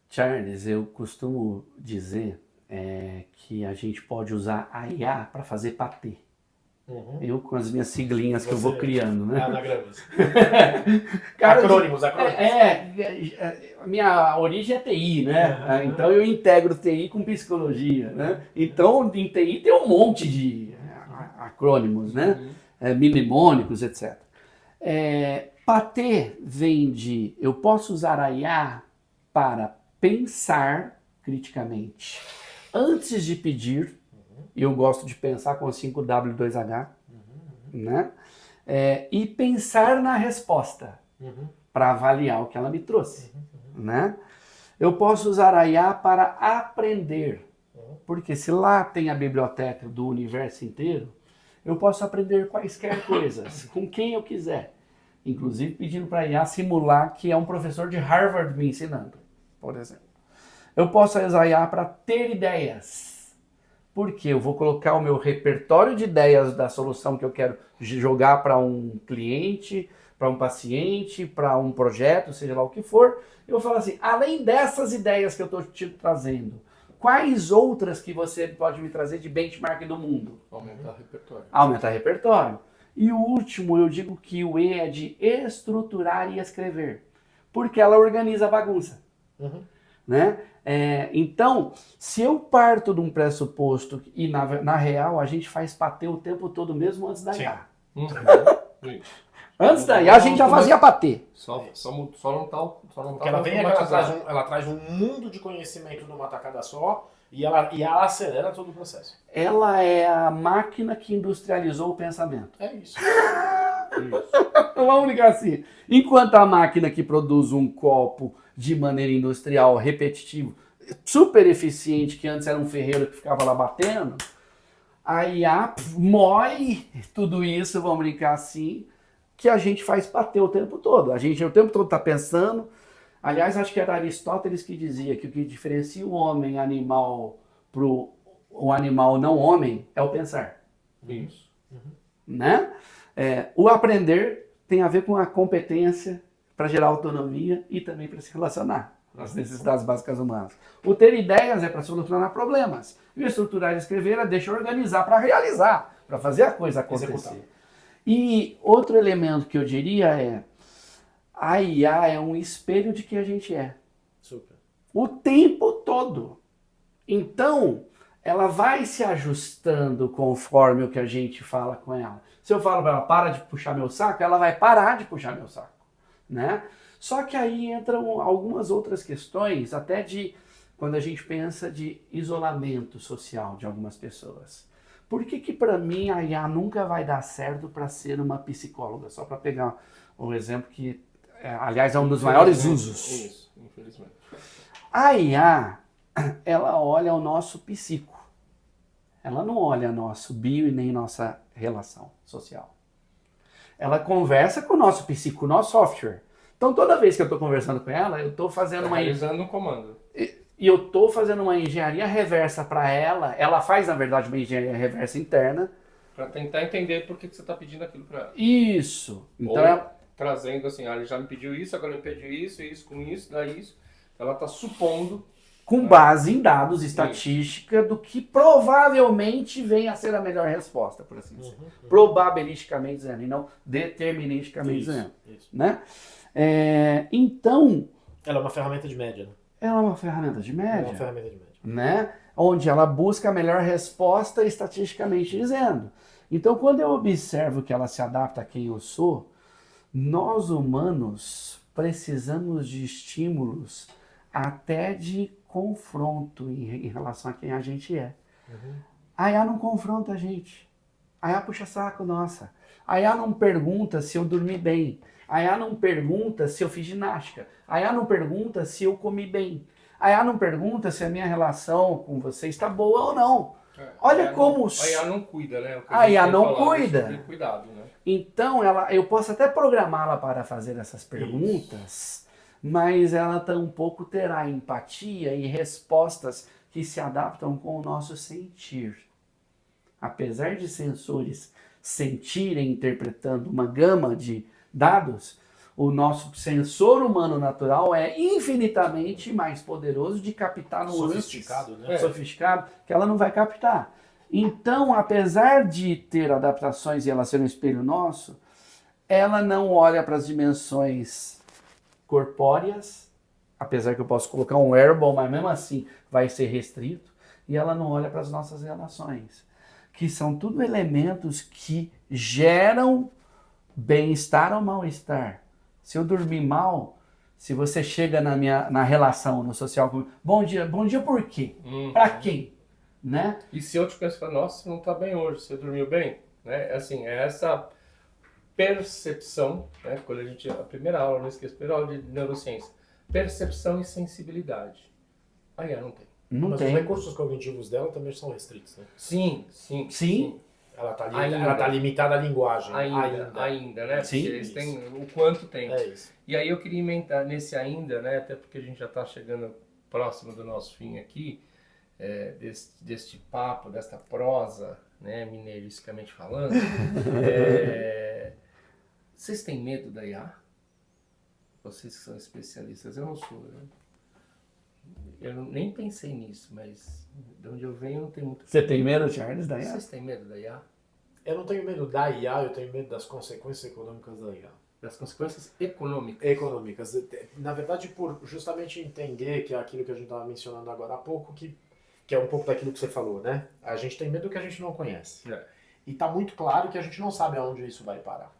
Charles, eu costumo dizer que a gente pode usar a IA para fazer patê. Uhum. Eu com as minhas siglinhas que eu vou criando, né? Anagramas. Cara, Acrônimos. A minha origem é TI, né? Uhum. Então eu integro TI com psicologia, né? Então em TI tem um monte de acrônimos, né? Mnemônicos, etc. Patê vem de eu posso usar a IA para pensar criticamente. Antes de pedir, eu gosto de pensar com 5W2H, né? E pensar na resposta para avaliar o que ela me trouxe, né? Eu posso usar a IA para aprender, porque se lá tem a biblioteca do universo inteiro, eu posso aprender quaisquer coisas, com quem eu quiser. Inclusive pedindo para a IA simular que é um professor de Harvard me ensinando, por exemplo. Eu posso usar a IA para ter ideias, Porque eu vou colocar o meu repertório de ideias da solução que eu quero jogar para um cliente, para um paciente, para um projeto, seja lá o que for. Eu vou falar assim, além dessas ideias que eu estou te trazendo, quais outras que você pode me trazer de benchmark do mundo? Aumentar o repertório. Aumentar repertório. E o último, eu digo que o E é de estruturar e escrever. Porque ela organiza a bagunça. Né? Então, se eu parto de um pressuposto e na real a gente faz patê o tempo todo mesmo antes da IA. Antes da IA a gente já fazia patê. Só não tá Porque ela vem aqui, ela traz um mundo de conhecimento numa tacada só e ela acelera todo o processo. Ela é a máquina que industrializou o pensamento. É isso. Vamos ligar assim. Enquanto a máquina que produz um copo de maneira industrial, repetitivo, super eficiente, que antes era um ferreiro que ficava lá batendo, a IA moe tudo isso, vamos brincar assim, que a gente faz bater o tempo todo. A gente o tempo todo está pensando. Aliás, acho que era Aristóteles que dizia que o que diferencia o homem animal pro o animal não homem é o pensar. Isso. Né? O aprender tem a ver com a competência para gerar autonomia e também para se relacionar às necessidades básicas humanas. O ter ideias é para solucionar problemas. E o estruturar e escrever é deixa organizar para realizar, para fazer a coisa acontecer. Executar. E outro elemento que eu diria é a IA é um espelho de quem a gente é. Super. O tempo todo. Então, ela vai se ajustando conforme o que a gente fala com ela. Se eu falo para ela, para de puxar meu saco, ela vai parar de puxar meu saco. Né? Só que aí entram algumas outras questões, até de quando a gente pensa de isolamento social de algumas pessoas. Por que para mim a IA nunca vai dar certo para ser uma psicóloga? Só para pegar um exemplo que, aliás, é um dos maiores usos. Isso, infelizmente. A IA, ela olha o nosso psico. Ela não olha nosso bio e nem nossa relação social. Ela conversa com o nosso psico, o nosso software. Então, toda vez que eu estou conversando com ela, eu estou fazendo realizando um comando. E eu estou fazendo uma engenharia reversa para ela. Ela faz, na verdade, uma engenharia reversa interna. Para tentar entender por que você está pedindo aquilo para ela. Isso. Então, ou trazendo assim, ele já me pediu isso, agora ele me pediu isso, com isso, dá isso. Ela está supondo... Com base em dados, estatística, do que provavelmente vem a ser a melhor resposta, por assim dizer. Probabilisticamente dizendo, e não deterministicamente dizendo. Isso. Né? Então... Ela é uma ferramenta de média, né? Ela é uma ferramenta de média. É uma ferramenta de média. Né? Onde ela busca a melhor resposta estatisticamente dizendo. Então, quando eu observo que ela se adapta a quem eu sou, nós humanos precisamos de estímulos até de confronto em relação a quem a gente é. A IA não confronta a gente. A IA puxa saco, nossa. A IA não pergunta se eu dormi bem. A IA não pergunta se eu fiz ginástica. A IA não pergunta se eu comi bem. A IA não pergunta se a minha relação com você está boa ou não. Olha como... A IA não cuida, né? A IA não cuida. Cuidado, né? Então, eu posso até programá-la para fazer essas perguntas, mas ela tampouco terá empatia e respostas que se adaptam com o nosso sentir. Apesar de sensores sentirem interpretando uma gama de dados, o nosso sensor humano natural é infinitamente mais poderoso de captar nuances. Sofisticado, né? Sofisticado, que ela não vai captar. Então, apesar de ter adaptações e ela ser um espelho nosso, ela não olha para as dimensões corpóreas, apesar que eu posso colocar um wearable, mas mesmo assim vai ser restrito, e ela não olha para as nossas relações, que são tudo elementos que geram bem-estar ou mal-estar. Se eu dormir mal, se você chega na relação, no social comigo, bom dia por quê? Para quem? Né? E se eu te penso, nossa, você não está bem hoje, você dormiu bem? Né? Assim, é essa percepção, né? Quando a primeira aula, não esqueço, a primeira aula de neurociência, percepção e sensibilidade. A IA não tem. Mas os recursos cognitivos dela também são restritos, né? Sim. Ela tá limitada à linguagem. Ainda, né? Sim. Porque eles têm o quanto tem. É isso. E aí eu queria emendar nesse ainda, né? Até porque a gente já está chegando próximo do nosso fim aqui. deste papo, desta prosa, né, mineiristicamente falando, vocês têm medo da IA? Vocês que são especialistas, eu não sou. Eu nem pensei nisso, mas de onde eu venho não tem muito. Você tem medo, Charles, da IA? Vocês têm medo da IA? Eu não tenho medo da IA, eu tenho medo das consequências econômicas da IA. Das consequências econômicas. Econômicas. Na verdade, por justamente entender que é aquilo que a gente estava mencionando agora há pouco, que é um pouco daquilo que você falou, né? A gente tem medo do que a gente não conhece. E está muito claro que a gente não sabe aonde isso vai parar.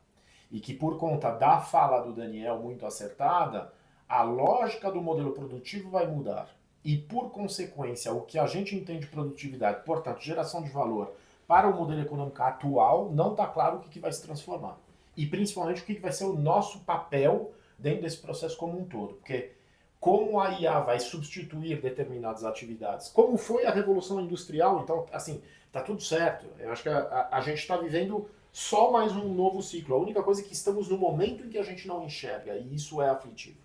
E que por conta da fala do Daniel muito acertada, a lógica do modelo produtivo vai mudar. E por consequência, o que a gente entende de produtividade, portanto, geração de valor, para o modelo econômico atual, não está claro o que vai se transformar. E principalmente o que vai ser o nosso papel dentro desse processo como um todo. Porque como a IA vai substituir determinadas atividades, como foi a Revolução Industrial, então, assim, tá tudo certo. Eu acho que a gente está vivendo só mais um novo ciclo. A única coisa é que estamos no momento em que a gente não enxerga, e isso é aflitivo.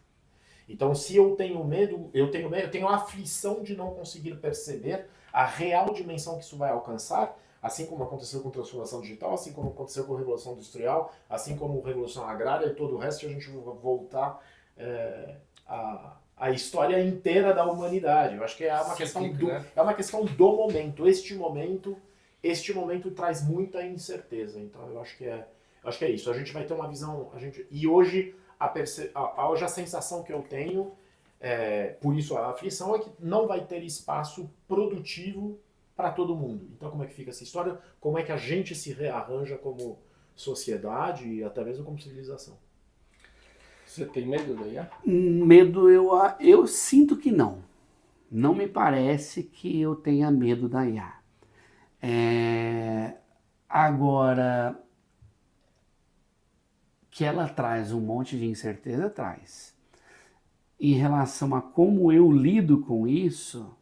Então, se eu tenho medo, eu tenho a aflição de não conseguir perceber a real dimensão que isso vai alcançar, assim como aconteceu com a transformação digital, assim como aconteceu com a Revolução Industrial, assim como a Revolução Agrária e todo o resto, a gente vai voltar a história inteira da humanidade. Eu acho que é uma questão do momento. Este momento traz muita incerteza. Então, eu acho que é isso. A gente vai ter uma visão... E hoje a sensação que eu tenho, por isso a aflição, é que não vai ter espaço produtivo para todo mundo. Então, como é que fica essa história? Como é que a gente se rearranja como sociedade e até mesmo como civilização? Você tem medo da IA? Medo, eu sinto que não. Não me parece que eu tenha medo da IA. Agora, que ela traz um monte de incerteza, traz. Em relação a como eu lido com isso,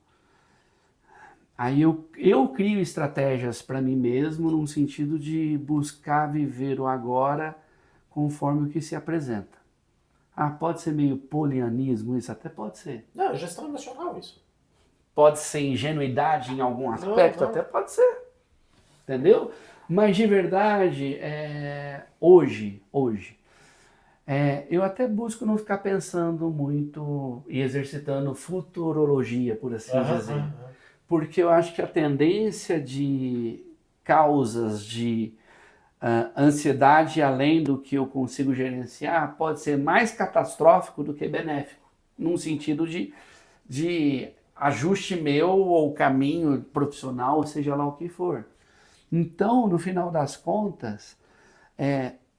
aí eu crio estratégias para mim mesmo no sentido de buscar viver o agora conforme o que se apresenta. Pode ser meio polianismo isso? Até pode ser. Não, é gestão emocional isso. Pode ser ingenuidade em algum aspecto? Não. Até pode ser. Entendeu? Mas de verdade, hoje, eu até busco não ficar pensando muito e exercitando futurologia, por assim dizer. Porque eu acho que a tendência de causas de ansiedade além do que eu consigo gerenciar pode ser mais catastrófico do que benéfico, num sentido de ajuste meu ou caminho profissional, ou seja lá o que for. Então, no final das contas,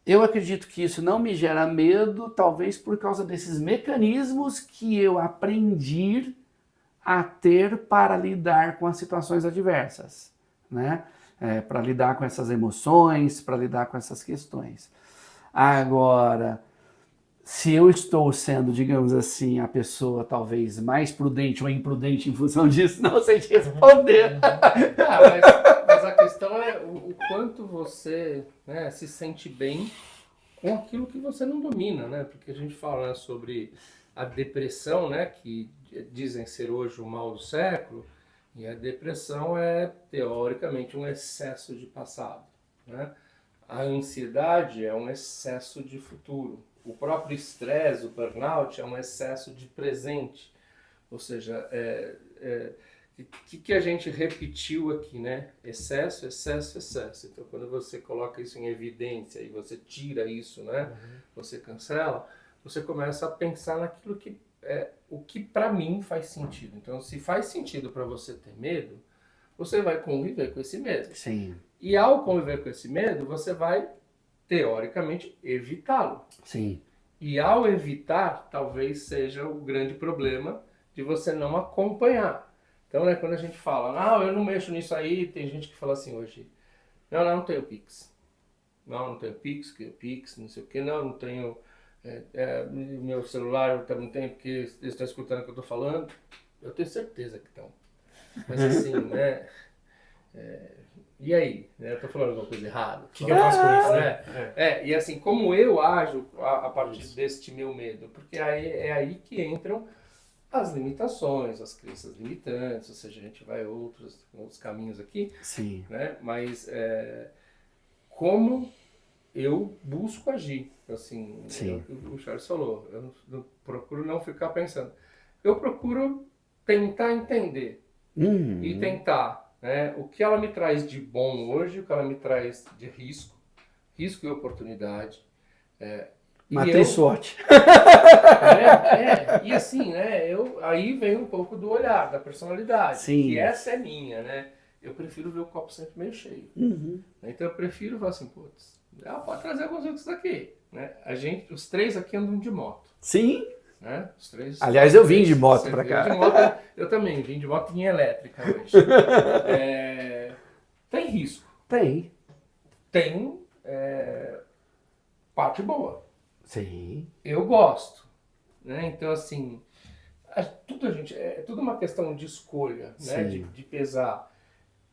eu acredito que isso não me gera medo, talvez por causa desses mecanismos que eu aprendi a ter para lidar com as situações adversas, né? Para lidar com essas emoções, para lidar com essas questões. Agora, se eu estou sendo, digamos assim, a pessoa talvez mais prudente ou imprudente em função disso, não sei te responder. Mas a questão é o quanto você, né, se sente bem com aquilo que você não domina, né? Porque a gente fala, né, sobre a depressão, né, que dizem ser hoje o mal do século, e a depressão é, teoricamente, um excesso de passado, né? A ansiedade é um excesso de futuro. O próprio estresse, o burnout, é um excesso de presente. Ou seja, que a gente repetiu aqui, né? Excesso, excesso, excesso. Então, quando você coloca isso em evidência e você tira isso, né? Você cancela, você começa a pensar naquilo que o que para mim faz sentido. Então, se faz sentido para você ter medo, você vai conviver com esse medo. Sim. E ao conviver com esse medo, você vai, teoricamente, evitá-lo. Sim. E ao evitar, talvez seja o grande problema de você não acompanhar. Então, né, quando a gente fala, não, eu não mexo nisso aí, tem gente que fala assim hoje, não tenho Pix. Não tenho Pix, não sei o que, não tenho... meu celular eu também tenho, porque eles estão escutando o que eu estou falando. Eu tenho certeza que estão. Mas assim, né? E aí? Eu estou falando alguma coisa errada? O que eu faço com isso, né? E assim, como eu ajo a partir deste meu medo? Porque é aí que entram as limitações, as crenças limitantes, ou seja, a gente vai outros caminhos aqui, Sim. né? Mas como eu busco agir, assim, Sim. o Charles falou, eu não procuro não ficar pensando, eu procuro tentar entender e tentar, né, o que ela me traz de bom hoje, o que ela me traz de risco e oportunidade. Mas E tem eu, sorte. e assim, né, aí vem um pouco do olhar, da personalidade, Sim. que essa é minha, né? Eu prefiro ver o copo sempre meio cheio. Então eu prefiro falar assim, putz, pode trazer alguns outros daqui, né? Os três aqui andam de moto, Sim. né? Os três. Aliás, eu vim de moto pra cá. De moto, eu também vim de moto em elétrica hoje. Tem risco, Tem. tem parte boa. Sim. Eu gosto, né? Então assim, é tudo uma questão de escolha, né? De pesar.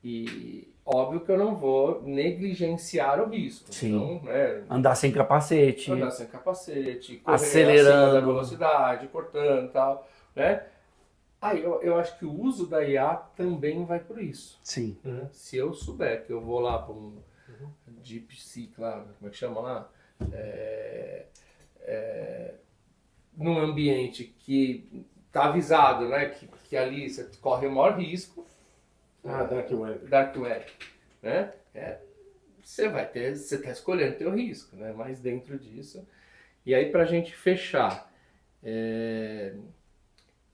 E óbvio que eu não vou negligenciar o risco. Sim. Então, né, Andar sem capacete. andar sem capacete, correr Acelerando. acima da velocidade, cortando e tal, né? Aí eu acho que o uso da IA também vai por isso. Sim. Né? Se eu souber que eu vou lá para um DeepSeek lá, como é que chama lá? Num ambiente que está avisado, né? Que ali você corre o maior risco. Dark Web, né? Você está escolhendo teu risco, né? Mas dentro disso. E aí, para a gente fechar,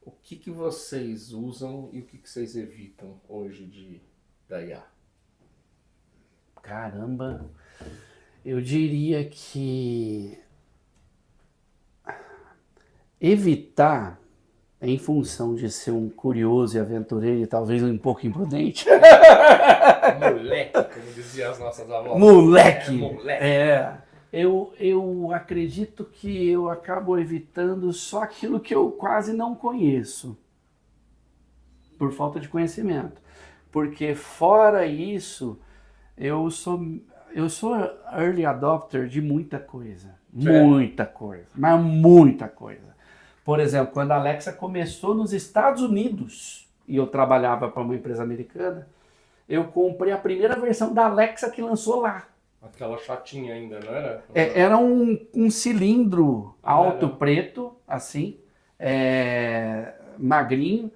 o que vocês usam e o que vocês evitam hoje da IA? Caramba, eu diria que evitar, em função de ser um curioso e aventureiro e talvez um pouco imprudente. Moleque, como diziam as nossas avós. Moleque! Moleque. Eu acredito que eu acabo evitando só aquilo que eu quase não conheço, por falta de conhecimento. Porque fora isso, eu sou early adopter de muita coisa. Muita coisa, mas muita coisa. Por exemplo, quando a Alexa começou nos Estados Unidos, e eu trabalhava para uma empresa americana, eu comprei a primeira versão da Alexa que lançou lá. Aquela chatinha ainda, não era? Era um cilindro alto, preto, assim, magrinho.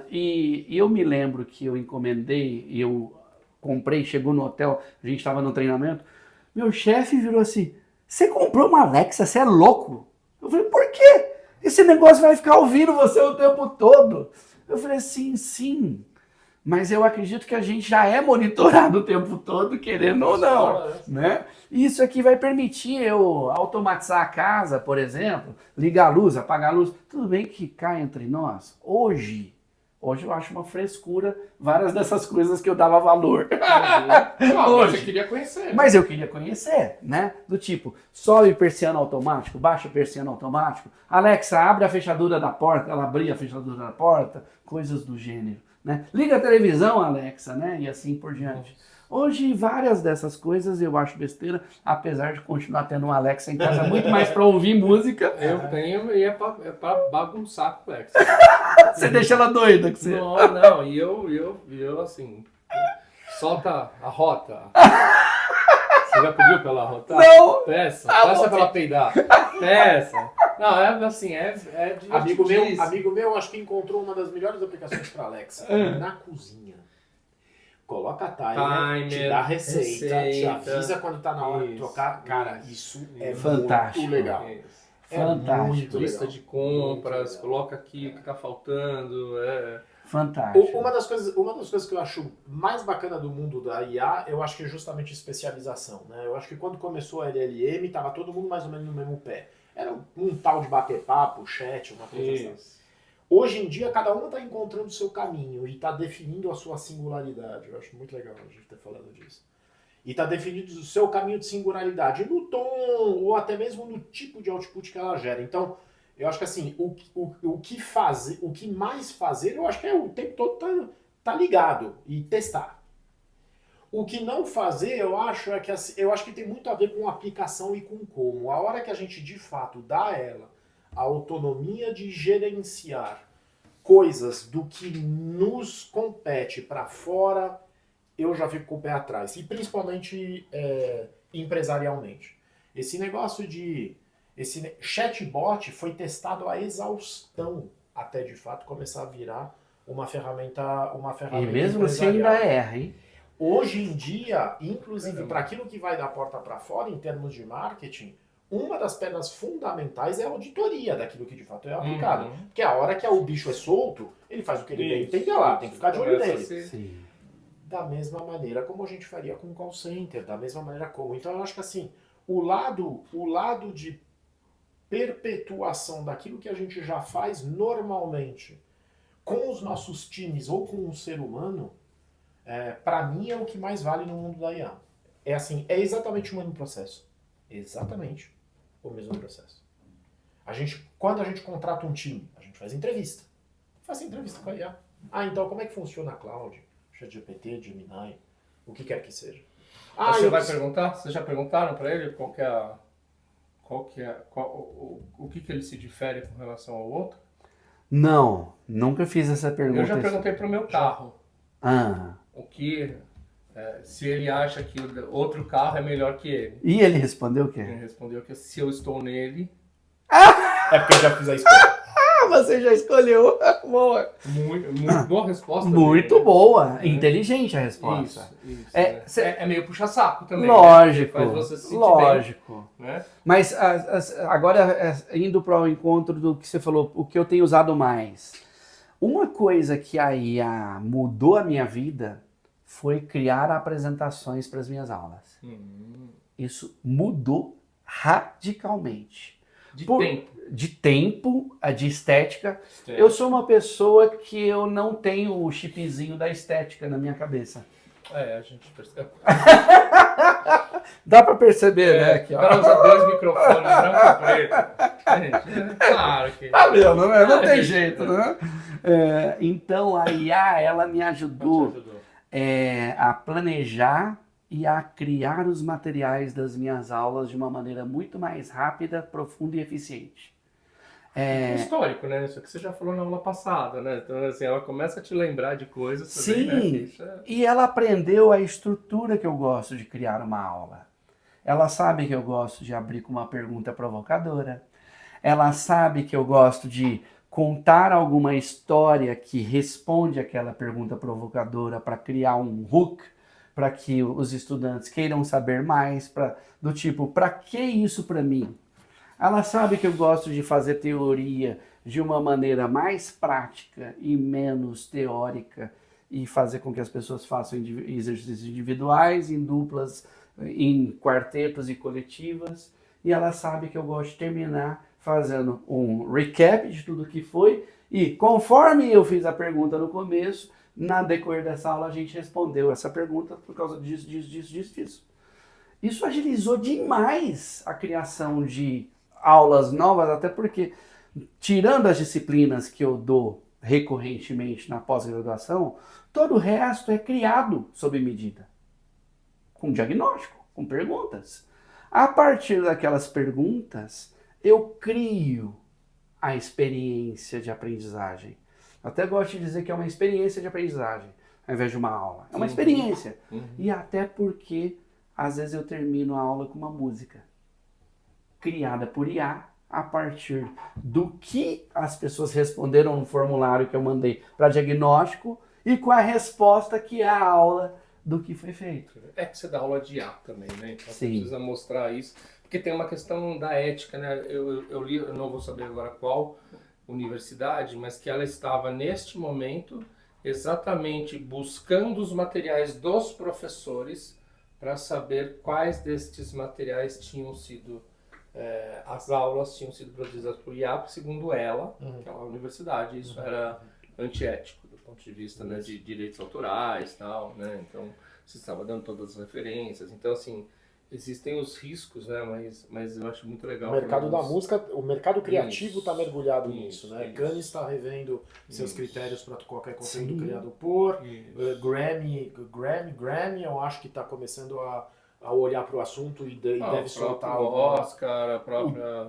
E eu me lembro que eu encomendei, eu comprei, chegou no hotel, a gente estava no treinamento, meu chefe virou assim, você comprou uma Alexa, você é louco? Eu falei, por quê? Esse negócio vai ficar ouvindo você o tempo todo. Eu falei, sim. Mas eu acredito que a gente já é monitorado o tempo todo, querendo ou não, né? Isso aqui vai permitir eu automatizar a casa, por exemplo, ligar a luz, apagar a luz. Tudo bem que cá entre nós, hoje eu acho uma frescura várias dessas coisas que eu dava valor. Hoje. Você queria conhecer. Mas eu queria conhecer, né? Do tipo, sobe persiano automático, baixa persiano automático, Alexa, abre a fechadura da porta, ela abria a fechadura da porta, coisas do gênero, né? Liga a televisão, Alexa, né? E assim por diante. Hoje, várias dessas coisas eu acho besteira, apesar de continuar tendo uma Alexa em casa muito mais para ouvir música. Eu tenho e é para bagunçar com a Alexa. Você deixa ela doida que você... Não, e eu assim, solta a rota. Você já pediu pra ela rotar? Não! Peça pra ela peidar. Peça. Não, assim, Amigo meu, acho que encontrou uma das melhores aplicações para Alexa na cozinha. Coloca timer, te dá receita, te avisa quando tá na hora de trocar. Cara, isso é fantástico. Muito legal. Fantástico. Muito lista legal. de compras, coloca aqui o que tá faltando. Fantástico. Uma das coisas que eu acho mais bacana do mundo da IA, eu acho que é justamente especialização, né? Eu acho que quando começou a LLM, tava todo mundo mais ou menos no mesmo pé. Era um tal de bater papo, chat, uma coisa assim. Hoje em dia, cada um está encontrando o seu caminho e está definindo a sua singularidade. Eu acho muito legal a gente ter falado disso. E está definindo o seu caminho de singularidade no tom ou até mesmo no tipo de output que ela gera. Então, eu acho que assim, o que mais fazer, eu acho que é o tempo todo tá ligado e testar. O que não fazer, eu acho que tem muito a ver com aplicação e com como. A hora que a gente de fato dá a ela a autonomia de gerenciar coisas do que nos compete para fora, eu já fico com o pé atrás. E principalmente empresarialmente. Esse negócio de... Esse chatbot foi testado à exaustão até de fato começar a virar uma ferramenta E mesmo assim empresarial. ainda erra, hein? Hoje em dia, inclusive para aquilo que vai da porta para fora em termos de marketing, uma das pedras fundamentais é a auditoria daquilo que de fato é aplicado. Porque a hora que o bicho é solto, ele faz o que ele bem entender lá, tem que ficar de olho nele. Sim. Da mesma maneira como a gente faria com o call center, da mesma maneira como. Então eu acho que assim, o lado de perpetuação daquilo que a gente já faz normalmente com os nossos times ou com um ser humano, para mim é o que mais vale no mundo da IA. É assim, é exatamente o mesmo processo. Exatamente o mesmo processo. Quando a gente contrata um time, a gente faz entrevista. Faz entrevista com a IA. Ah, então como é que funciona a cloud? ChatGPT, Gemini, o que quer que seja. Você vai perguntar? Vocês já perguntaram para ele o que ele se difere com relação ao outro? Não, nunca fiz essa pergunta. Eu já perguntei para o meu carro. O que, se ele acha que o outro carro é melhor que ele. E ele respondeu o quê? Ele respondeu que se eu estou nele... É porque eu já fiz a escolha. Você já escolheu. Boa. Muito boa resposta. Muito dele, né? boa. Inteligente a resposta. Isso. É meio puxa-saco também. Lógico. Né? Faz você se sentir lógico. bem, né? Mas agora, indo para o encontro do que você falou, o que eu tenho usado mais. Uma coisa que a IA mudou a minha vida foi criar apresentações para as minhas aulas. Isso mudou radicalmente. De tempo, de estética. Eu sou uma pessoa que eu não tenho o chipzinho da estética na minha cabeça. A gente percebe. Dá pra perceber, né? Aqui, o cara usa 2 microfones, branco e preto. Gente, claro que... Tá vendo, né? Não tem jeito, né? Então, a IA, ela me ajudou a planejar e a criar os materiais das minhas aulas de uma maneira muito mais rápida, profunda e eficiente. Histórico, né? Isso que você já falou na aula passada, né? Então, assim, ela começa a te lembrar de coisas Sim, também, né? E ela aprendeu a estrutura que eu gosto de criar uma aula. Ela sabe que eu gosto de abrir com uma pergunta provocadora. Ela sabe que eu gosto de contar alguma história que responde àquela pergunta provocadora para criar um hook, para que os estudantes queiram saber mais, do tipo, para que isso para mim? Ela sabe que eu gosto de fazer teoria de uma maneira mais prática e menos teórica e fazer com que as pessoas façam exercícios individuais, em duplas, em quartetos e coletivas. E ela sabe que eu gosto de terminar fazendo um recap de tudo que foi e conforme eu fiz a pergunta no começo, na decorrer dessa aula a gente respondeu essa pergunta por causa disso. Isso agilizou demais a criação de aulas novas, até porque, tirando as disciplinas que eu dou recorrentemente na pós-graduação, todo o resto é criado sob medida, com diagnóstico, com perguntas. A partir daquelas perguntas, eu crio a experiência de aprendizagem. Até gosto de dizer que é uma experiência de aprendizagem, ao invés de uma aula. É uma experiência. E até porque, às vezes, eu termino a aula com uma música criada por IA a partir do que as pessoas responderam no formulário que eu mandei para diagnóstico e com a resposta que é a aula do que foi feito. É que você dá aula de IA também, né? Então você Sim. precisa mostrar isso. Porque tem uma questão da ética, né? Eu li, eu não vou saber agora qual universidade, mas que ela estava neste momento exatamente buscando os materiais dos professores para saber quais destes materiais tinham sido, as aulas tinham sido produzidas por IA, segundo ela, aquela universidade, isso era antiético do ponto de vista, né, de direitos autorais e tal, né? Então você estava dando todas as referências, então assim, existem os riscos, né? Mas eu acho muito legal. O mercado da música, o mercado criativo está mergulhado nisso, né? Isso. Cannes está revendo seus critérios para qualquer conteúdo criado por. Grammy, eu acho que está começando a olhar para o assunto e deve soltar o alguma... Oscar, a própria...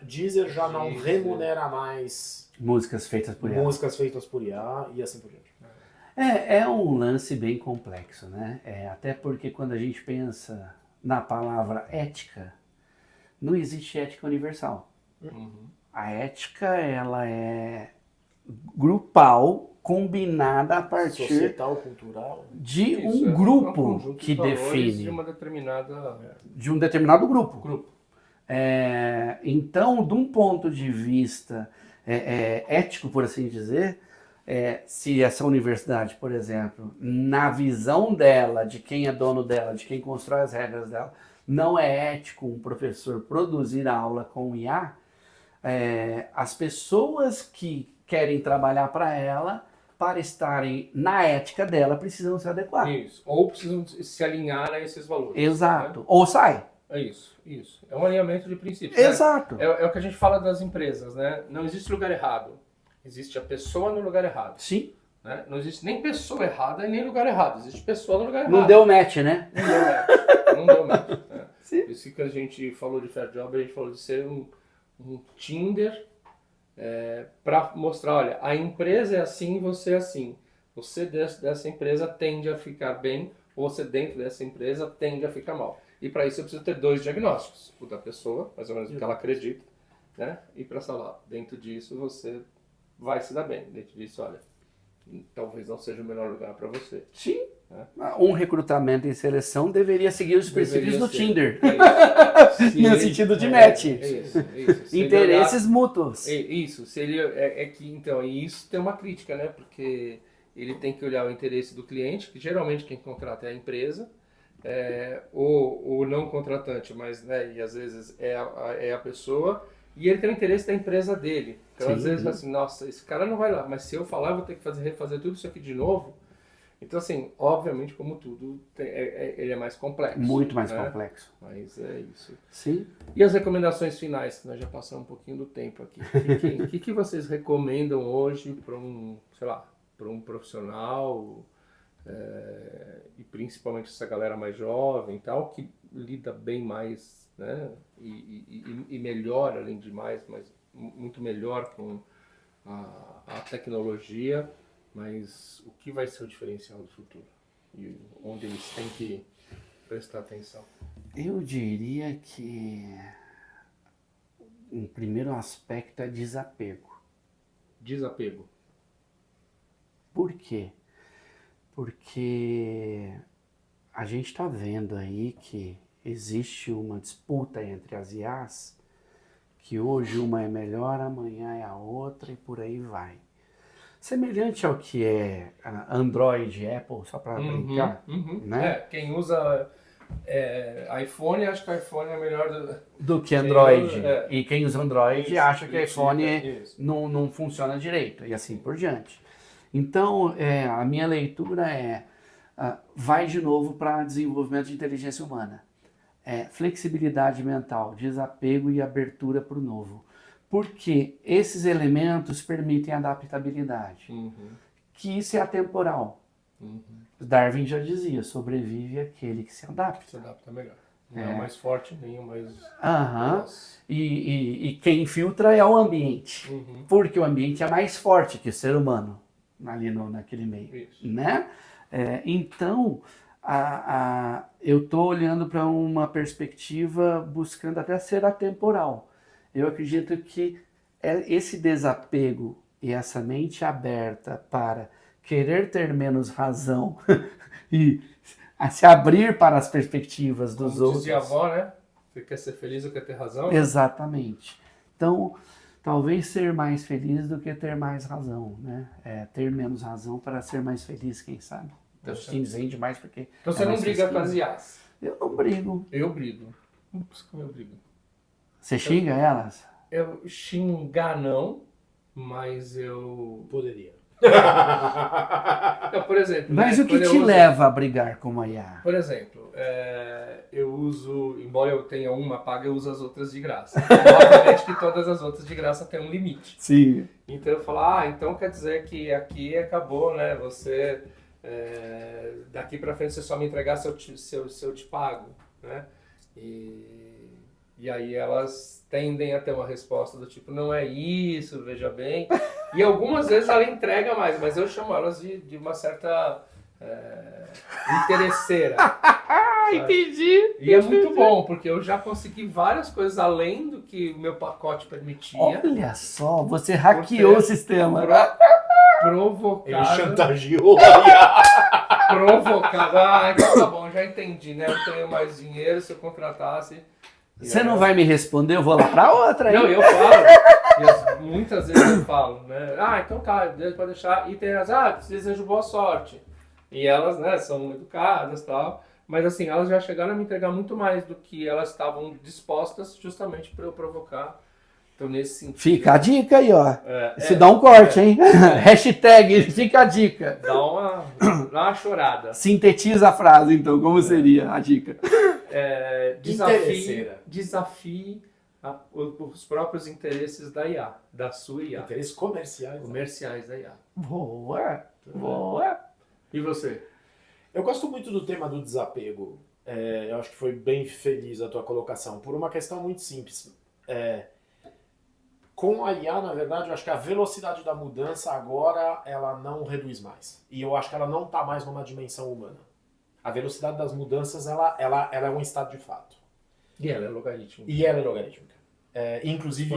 Deezer já não Deezer. remunera mais Músicas feitas por IA. músicas feitas por IA e assim por diante. É um lance bem complexo, né? Até porque quando a gente pensa na palavra ética, não existe ética universal. A ética, ela é grupal, combinada a partir Societal, cultural. de Isso, um um grupo conjunto que de valores define, de uma determinada... de um determinado grupo. grupo. Então, de um ponto de vista ético, por assim dizer, se essa universidade, por exemplo, na visão dela, de quem é dono dela, de quem constrói as regras dela, não é ético um professor produzir aula com IA, as pessoas que querem trabalhar para ela, para estarem na ética dela, precisam se adequar. Isso. Ou precisam se alinhar a esses valores. Exato. Né? Ou sai. É isso. É um alinhamento de princípios. Exato. Né? É o que a gente fala das empresas, né? Não existe lugar errado. Existe a pessoa no lugar errado. Sim. Né? Não existe nem pessoa errada e nem lugar errado. Existe pessoa no lugar errado. Não deu match, né? Não deu match. Não deu match. Né? Sim. Isso que a gente falou de Fair Job, a gente falou de ser um Tinder para mostrar, olha, a empresa é assim, você é assim. Você dessa empresa tende a ficar bem, ou você dentro dessa empresa tende a ficar mal. E para isso eu preciso ter 2 diagnósticos. O da pessoa, mais ou menos o que ela acredita, né? E para falar, dentro disso você vai se dar bem. Dentro disso, olha, talvez não seja o melhor lugar para você. Sim. Um recrutamento e seleção deveria seguir os princípios do Tinder. No sentido de match. Isso. Interesses mútuos. Isso. Se ele que então, e isso tem uma crítica, né? Porque ele tem que olhar o interesse do cliente, que geralmente quem contrata é a empresa, ou não contratante, mas né, e às vezes é a pessoa, e ele tem o interesse da empresa dele. Então, às vezes, assim, nossa, esse cara não vai lá, mas se eu falar, eu vou ter que refazer tudo isso aqui de novo. Então, assim, obviamente, como tudo, ele é mais complexo. Muito mais né? complexo. Mas é isso. Sim. E as recomendações finais, que nós já passamos um pouquinho do tempo aqui. O que vocês recomendam hoje para um profissional, e principalmente essa galera mais jovem e tal, que lida bem mais, né? E melhor, além de mais, mas muito melhor com a tecnologia, mas o que vai ser o diferencial do futuro? E onde eles têm que prestar atenção? Eu diria que um primeiro aspecto é desapego. Desapego. Por quê? Porque a gente está vendo aí que existe uma disputa entre as IAs, que hoje uma é melhor, amanhã é a outra e por aí vai. Semelhante ao que é Android e Apple, só para brincar, né? Quem usa iPhone, acha que o iPhone é melhor do que Android. usa, E quem usa Android acha que o iPhone não funciona direito, e assim por diante. Então, a minha leitura vai de novo para desenvolvimento de inteligência humana. Flexibilidade mental, desapego e abertura para o novo. Porque esses elementos permitem adaptabilidade, que isso é atemporal. Darwin já dizia, sobrevive aquele que se adapta. Se adapta melhor. Não é o mais forte, nem o mais... E quem filtra é o ambiente, porque o ambiente é mais forte que o ser humano, ali naquele meio. Isso. Né? Então, eu estou olhando para uma perspectiva buscando até ser atemporal. Eu acredito que esse desapego e essa mente aberta para querer ter menos razão e se abrir para as perspectivas dos Como outros. dizia a avó, né? Você quer ser feliz ou quer ter razão? Exatamente. Então, talvez ser mais feliz do que ter mais razão, né? Ter menos razão para ser mais feliz, quem sabe? Então, sim, dizem demais porque... Então você não briga com as IAs? Eu não brigo. Eu brigo. Como eu brigo? Você xinga elas? Eu xingar não, mas eu... Poderia. Então, por exemplo... Mas né, o que te leva a brigar com a IA? Por exemplo, eu uso, embora eu tenha uma paga, eu uso as outras de graça. Obviamente que todas as outras de graça têm um limite. Sim. Então eu falo, então quer dizer que aqui acabou, né? Você daqui para frente você só me entregar se eu te pago, né? E aí elas tendem a ter uma resposta do tipo, não é isso, veja bem. E algumas vezes ela entrega mais, mas eu chamo elas de uma certa interesseira. Entendi. E é muito bom, porque eu já consegui várias coisas além do que o meu pacote permitia. Olha só, você hackeou o sistema. Provocado. Ele chantageou. Provocado. Ah, então tá bom, já entendi, né? Eu tenho mais dinheiro, se eu contratasse... Você não vai me responder, eu vou lá pra outra. Não, hein? eu falo. Muitas vezes eu falo, né? Ah, então tá, pode deixar. E tem as, desejo boa sorte. E elas, né, são educadas e tal. Mas assim, elas já chegaram a me entregar muito mais do que elas estavam dispostas justamente para eu provocar. Então, nesse sentido... Fica a dica aí, ó. Isso dá um corte, hein? Hashtag, fica a dica. Dá uma chorada. Sintetiza a frase, então, como seria a dica? Desafie os próprios interesses da IA, da sua IA. Interesses comerciais. Comerciais da IA. Boa, boa. E você? Eu gosto muito do tema do desapego. Eu acho que foi bem feliz a tua colocação, por uma questão muito simples. Com a IA, na verdade, eu acho que a velocidade da mudança agora, ela não reduz mais. E eu acho que ela não está mais numa dimensão humana. A velocidade das mudanças, ela é um estado de fato. E ela é logarítmica. E ela é logarítmica. Inclusive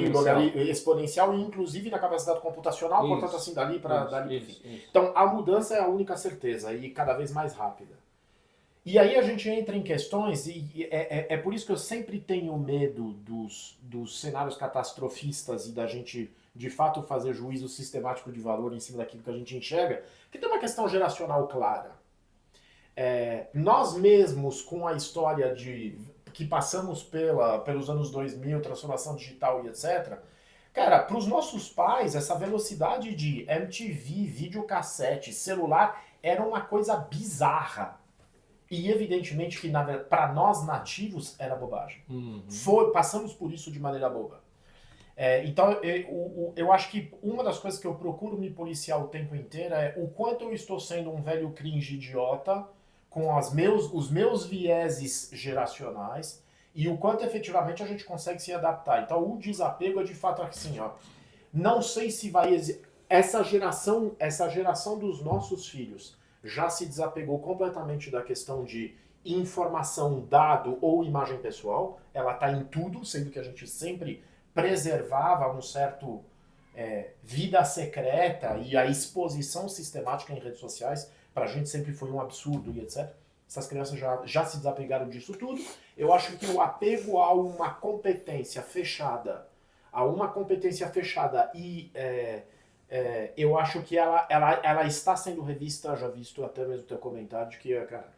exponencial e inclusive na capacidade computacional, Isso. portanto, assim, dali para dali. Isso. Então, a mudança é a única certeza e cada vez mais rápida. E aí a gente entra em questões, e é por isso que eu sempre tenho medo dos cenários catastrofistas e da gente, de fato, fazer juízo sistemático de valor em cima daquilo que a gente enxerga, que tem uma questão geracional clara. Nós mesmos, com a história que passamos pelos anos 2000, transformação digital e etc., cara, para os nossos pais, essa velocidade de MTV, videocassete, celular, era uma coisa bizarra. E evidentemente que para nós nativos era bobagem. Uhum. Passamos por isso de maneira boba. Então eu acho que uma das coisas que eu procuro me policiar o tempo inteiro é o quanto eu estou sendo um velho cringe idiota com os meus vieses geracionais e o quanto efetivamente a gente consegue se adaptar. Então o desapego é de fato assim, ó. Não sei se vai essa geração dos nossos filhos já se desapegou completamente da questão de informação, dado ou imagem pessoal. Ela está em tudo, sendo que a gente sempre preservava um certo vida secreta e a exposição sistemática em redes sociais, para a gente sempre foi um absurdo e etc. Essas crianças já se desapegaram disso tudo. Eu acho que o apego a uma competência fechada, e eu acho que ela está sendo revista, já visto até mesmo o teu comentário, de que, cara,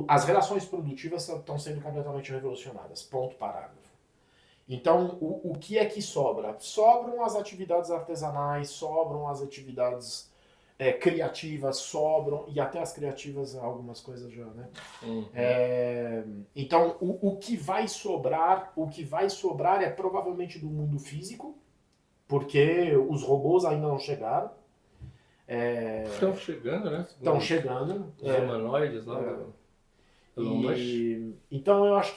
as relações produtivas estão sendo completamente revolucionadas. Ponto, parágrafo. Então, o que é que sobra? Sobram as atividades artesanais, sobram as atividades criativas, sobram, e até as criativas, algumas coisas já, né? Uhum. Então, o que vai sobrar é provavelmente do mundo físico, porque os robôs ainda não chegaram. Estão chegando, né? Estão chegando. Os humanoides lá. Então eu acho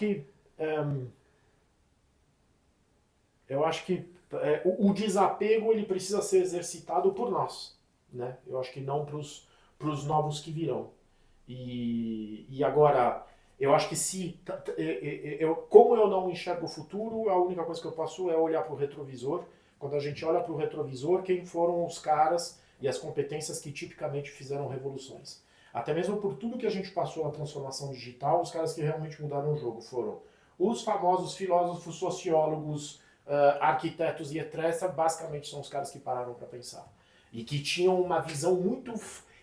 que o desapego ele precisa ser exercitado por nós, né? Eu acho que não para os novos que virão. E agora eu acho que como eu não enxergo o futuro, a única coisa que eu posso é olhar para o retrovisor. Quando a gente olha para o retrovisor, quem foram os caras e as competências que tipicamente fizeram revoluções? Até mesmo por tudo que a gente passou na transformação digital, os caras que realmente mudaram o jogo foram os famosos filósofos, sociólogos, arquitetos e etc. Basicamente são os caras que pararam para pensar. E que tinham uma visão muito...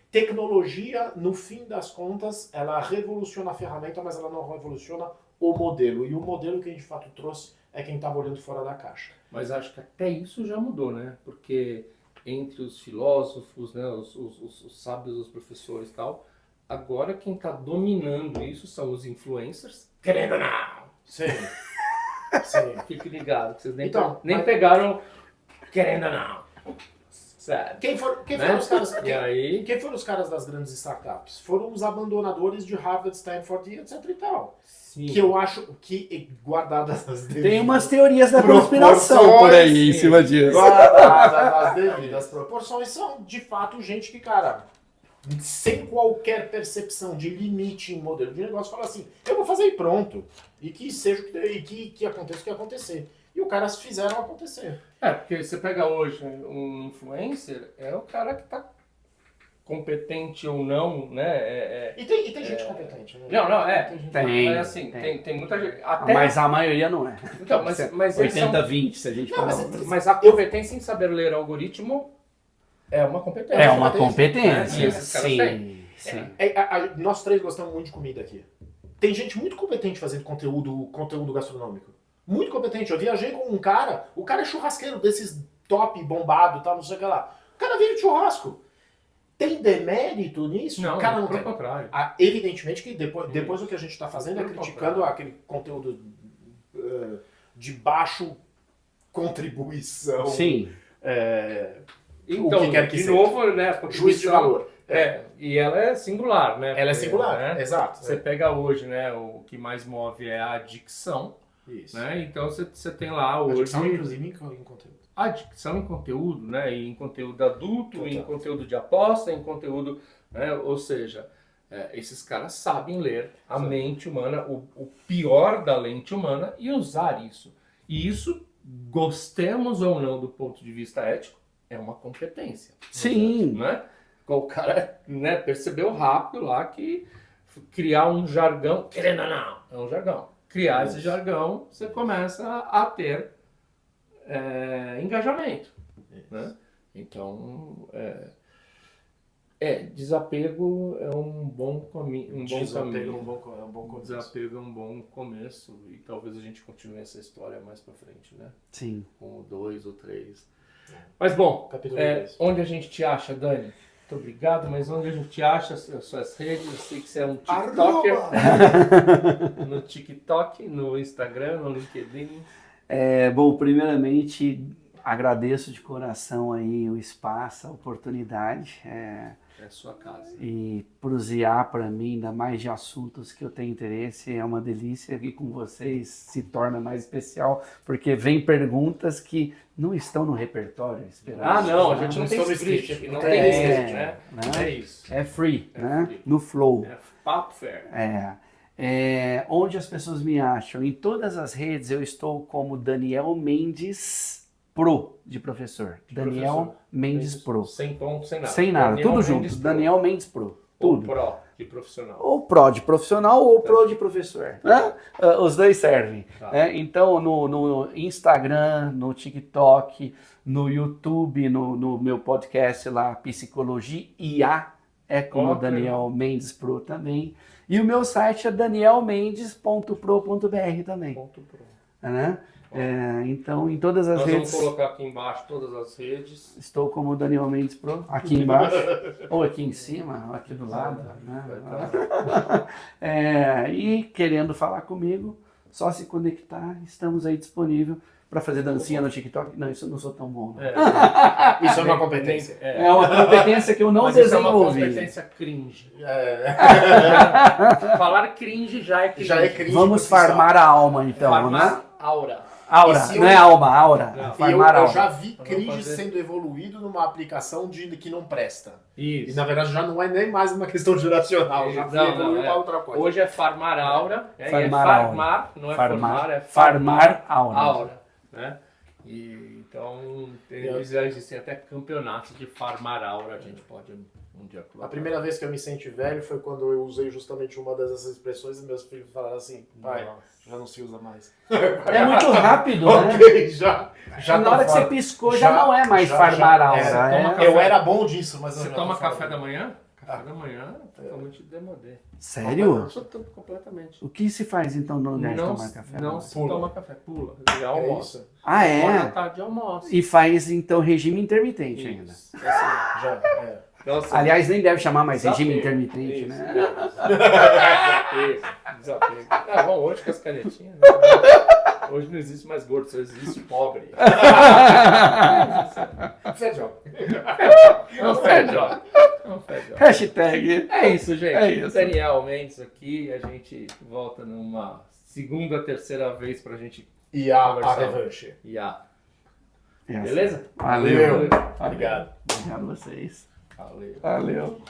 Tecnologia, no fim das contas, ela revoluciona a ferramenta, mas ela não revoluciona o modelo. E o modelo que a gente de fato trouxe é quem estava olhando fora da caixa. Mas acho que até isso já mudou, né? Porque entre os filósofos, né, os sábios, os professores e tal, agora quem está dominando isso são os influencers. Querendo ou não! Sim. Sim. Fique ligado, que vocês nem pegaram querendo ou não. Sério. Quem foram Né? os caras? E aí... Quem foram os caras das grandes startups? Foram os abandonadores de Harvard, Stanford e etc e tal. Sim. Que eu acho que, guardadas as devidas... Tem umas teorias da conspiração por aí em sim. cima disso. Guardadas as devidas proporções, são de fato gente que, cara, sem qualquer percepção de limite em modelo de negócio, fala assim, eu vou fazer e pronto. E que seja e que aconteça o que acontecer. E os caras fizeram acontecer. Porque você pega hoje um influencer, é o cara que tá competente ou não, né? E tem gente competente, né? Tem, Mas assim, tem. tem muita gente. Até, Mas a maioria não é. então, mas eles são- 80-20, se a gente falar. mas a competência em saber ler algoritmo é uma competência. É uma competência. E esses caras têm. Sim. Nós três gostamos muito de comida aqui. Tem gente muito competente fazendo conteúdo gastronômico. Muito competente. Eu viajei com um cara, o cara é churrasqueiro desses top, bombado, tal, não sei o que lá. O cara veio de churrasco. Tem demérito nisso? Não, O cara não pelo tem. contrário. Evidentemente que depois o que a gente está fazendo é Pelo criticando contrário. aquele conteúdo de baixo contribuição. Sim. Então, o que quer que de seja. novo, né? a Juízo de contribuição- valor. E ela é singular, né? Ela é Porque, singular, né, exato. Você pega hoje, né? O que mais move é a dicção, Isso. né? Então você tem lá A hoje dicção, inclusive, em conteúdo. a dicção em conteúdo, né? Em conteúdo adulto, Total. em conteúdo de aposta, em conteúdo, né? Ou seja, esses caras sabem ler a mente humana, o pior da lente humana e usar isso. E isso, gostemos ou não do ponto de vista ético, é uma competência. Sim. Né? O cara, né, percebeu rápido lá que criar um jargão, querendo ou não, é um jargão. Criar esse jargão, você começa a ter engajamento. Né? Então, desapego é um bom caminho. Desapego é um bom começo. Desapego é um bom começo e talvez a gente continue essa história mais pra frente, né? Sim. Com 2 ou 3. Mas bom, Capítulo 2. onde a gente te acha, Dani? Muito obrigado, mas onde a gente te acha, as suas redes? Eu sei que você é um TikToker. No TikTok, no Instagram, no LinkedIn. Bom, primeiramente, agradeço de coração aí o espaço, a oportunidade. É a sua casa. E prosear para mim, ainda mais de assuntos que eu tenho interesse, é uma delícia. E com vocês se torna mais especial, porque vem perguntas que não estão no repertório esperado. Não, a gente não Não tem estou no script script. aqui, não É, tem script, né? né? É isso. É free, É né? free. No flow. É papo fair. Onde as pessoas me acham? Em todas as redes eu estou como Daniel Mendes Pro, de professor. Daniel professor. Mendes Pro. Sem ponto, sem nada. Sem nada, Daniel tudo Mendes junto. Pro. Daniel Mendes Pro. Ou Tudo. Pro, de profissional. Ou Pro de profissional ou Pro de professor. Né? Os dois servem. Tá. Né? Então, no Instagram, no TikTok, no YouTube, no meu podcast lá, Psicologia IA, é como Ok. Daniel Mendes Pro também. E o meu site é danielmendes.pro.br também. Ponto pro. Né? Então, em todas as Nós redes, vamos colocar aqui embaixo todas as redes. estou como Daniel Mendes Pro, aqui embaixo, ou aqui em cima, ou aqui do lado. Né? E querendo falar comigo, só se conectar, estamos aí disponível para fazer dancinha no TikTok. Não, isso eu não sou tão bom. Não. Isso é uma competência. É uma competência que eu não Mas isso é uma desenvolvi. competência cringe. É. Falar cringe já é cringe. Já é cringe. Vamos profissional. farmar a alma, então, né? Farmar aura. Aura, E se não eu- é alma, aura. Não. E eu, Farmar eu alma. já vi Vamos cringe fazer. sendo evoluído numa aplicação que não presta. E Isso. na verdade já não é nem mais uma questão geracional, já Não, evoluiu é. para outra coisa. Hoje é farmar aura. Farmar farmar, não é formar, é Farmar aura. aura. Né? E, então, já existem até campeonatos de farmar aura. A gente pode um dia colocar. A primeira vez que eu me senti velho foi quando eu usei justamente uma dessas expressões e meus filhos falaram assim, pai, Nossa. já não se usa mais. É muito rápido, né? Ok, já Na tá hora que você fora. piscou, já não é mais já- farmar já- aura. você é. toma Eu era bom disso, mas eu Você já toma tô fora. café da manhã? Café da manhã é totalmente demodê. Sério? Eu sou completamente. O que se faz então no lugar de Não, tomar café? não se Pula. toma café, pula. Já É almoça. isso. Ah, Uma da é? tarde almoça. E faz então regime intermitente ainda. Isso. Assim, Já, então, assim, Aliás, nem deve chamar mais regime desapego. intermitente, Isso. né? Desapego. Bom, hoje com as canetinhas, né? Hoje não existe mais gordo, só existe pobre. Fé job. É um fair job. É um fair job. Hashtag. É isso, gente. É isso. Daniel Mendes aqui. A gente volta numa segunda, terceira vez pra gente E a conversar. revanche. Beleza? Valeu. Obrigado. Obrigado a vocês. Valeu. Valeu.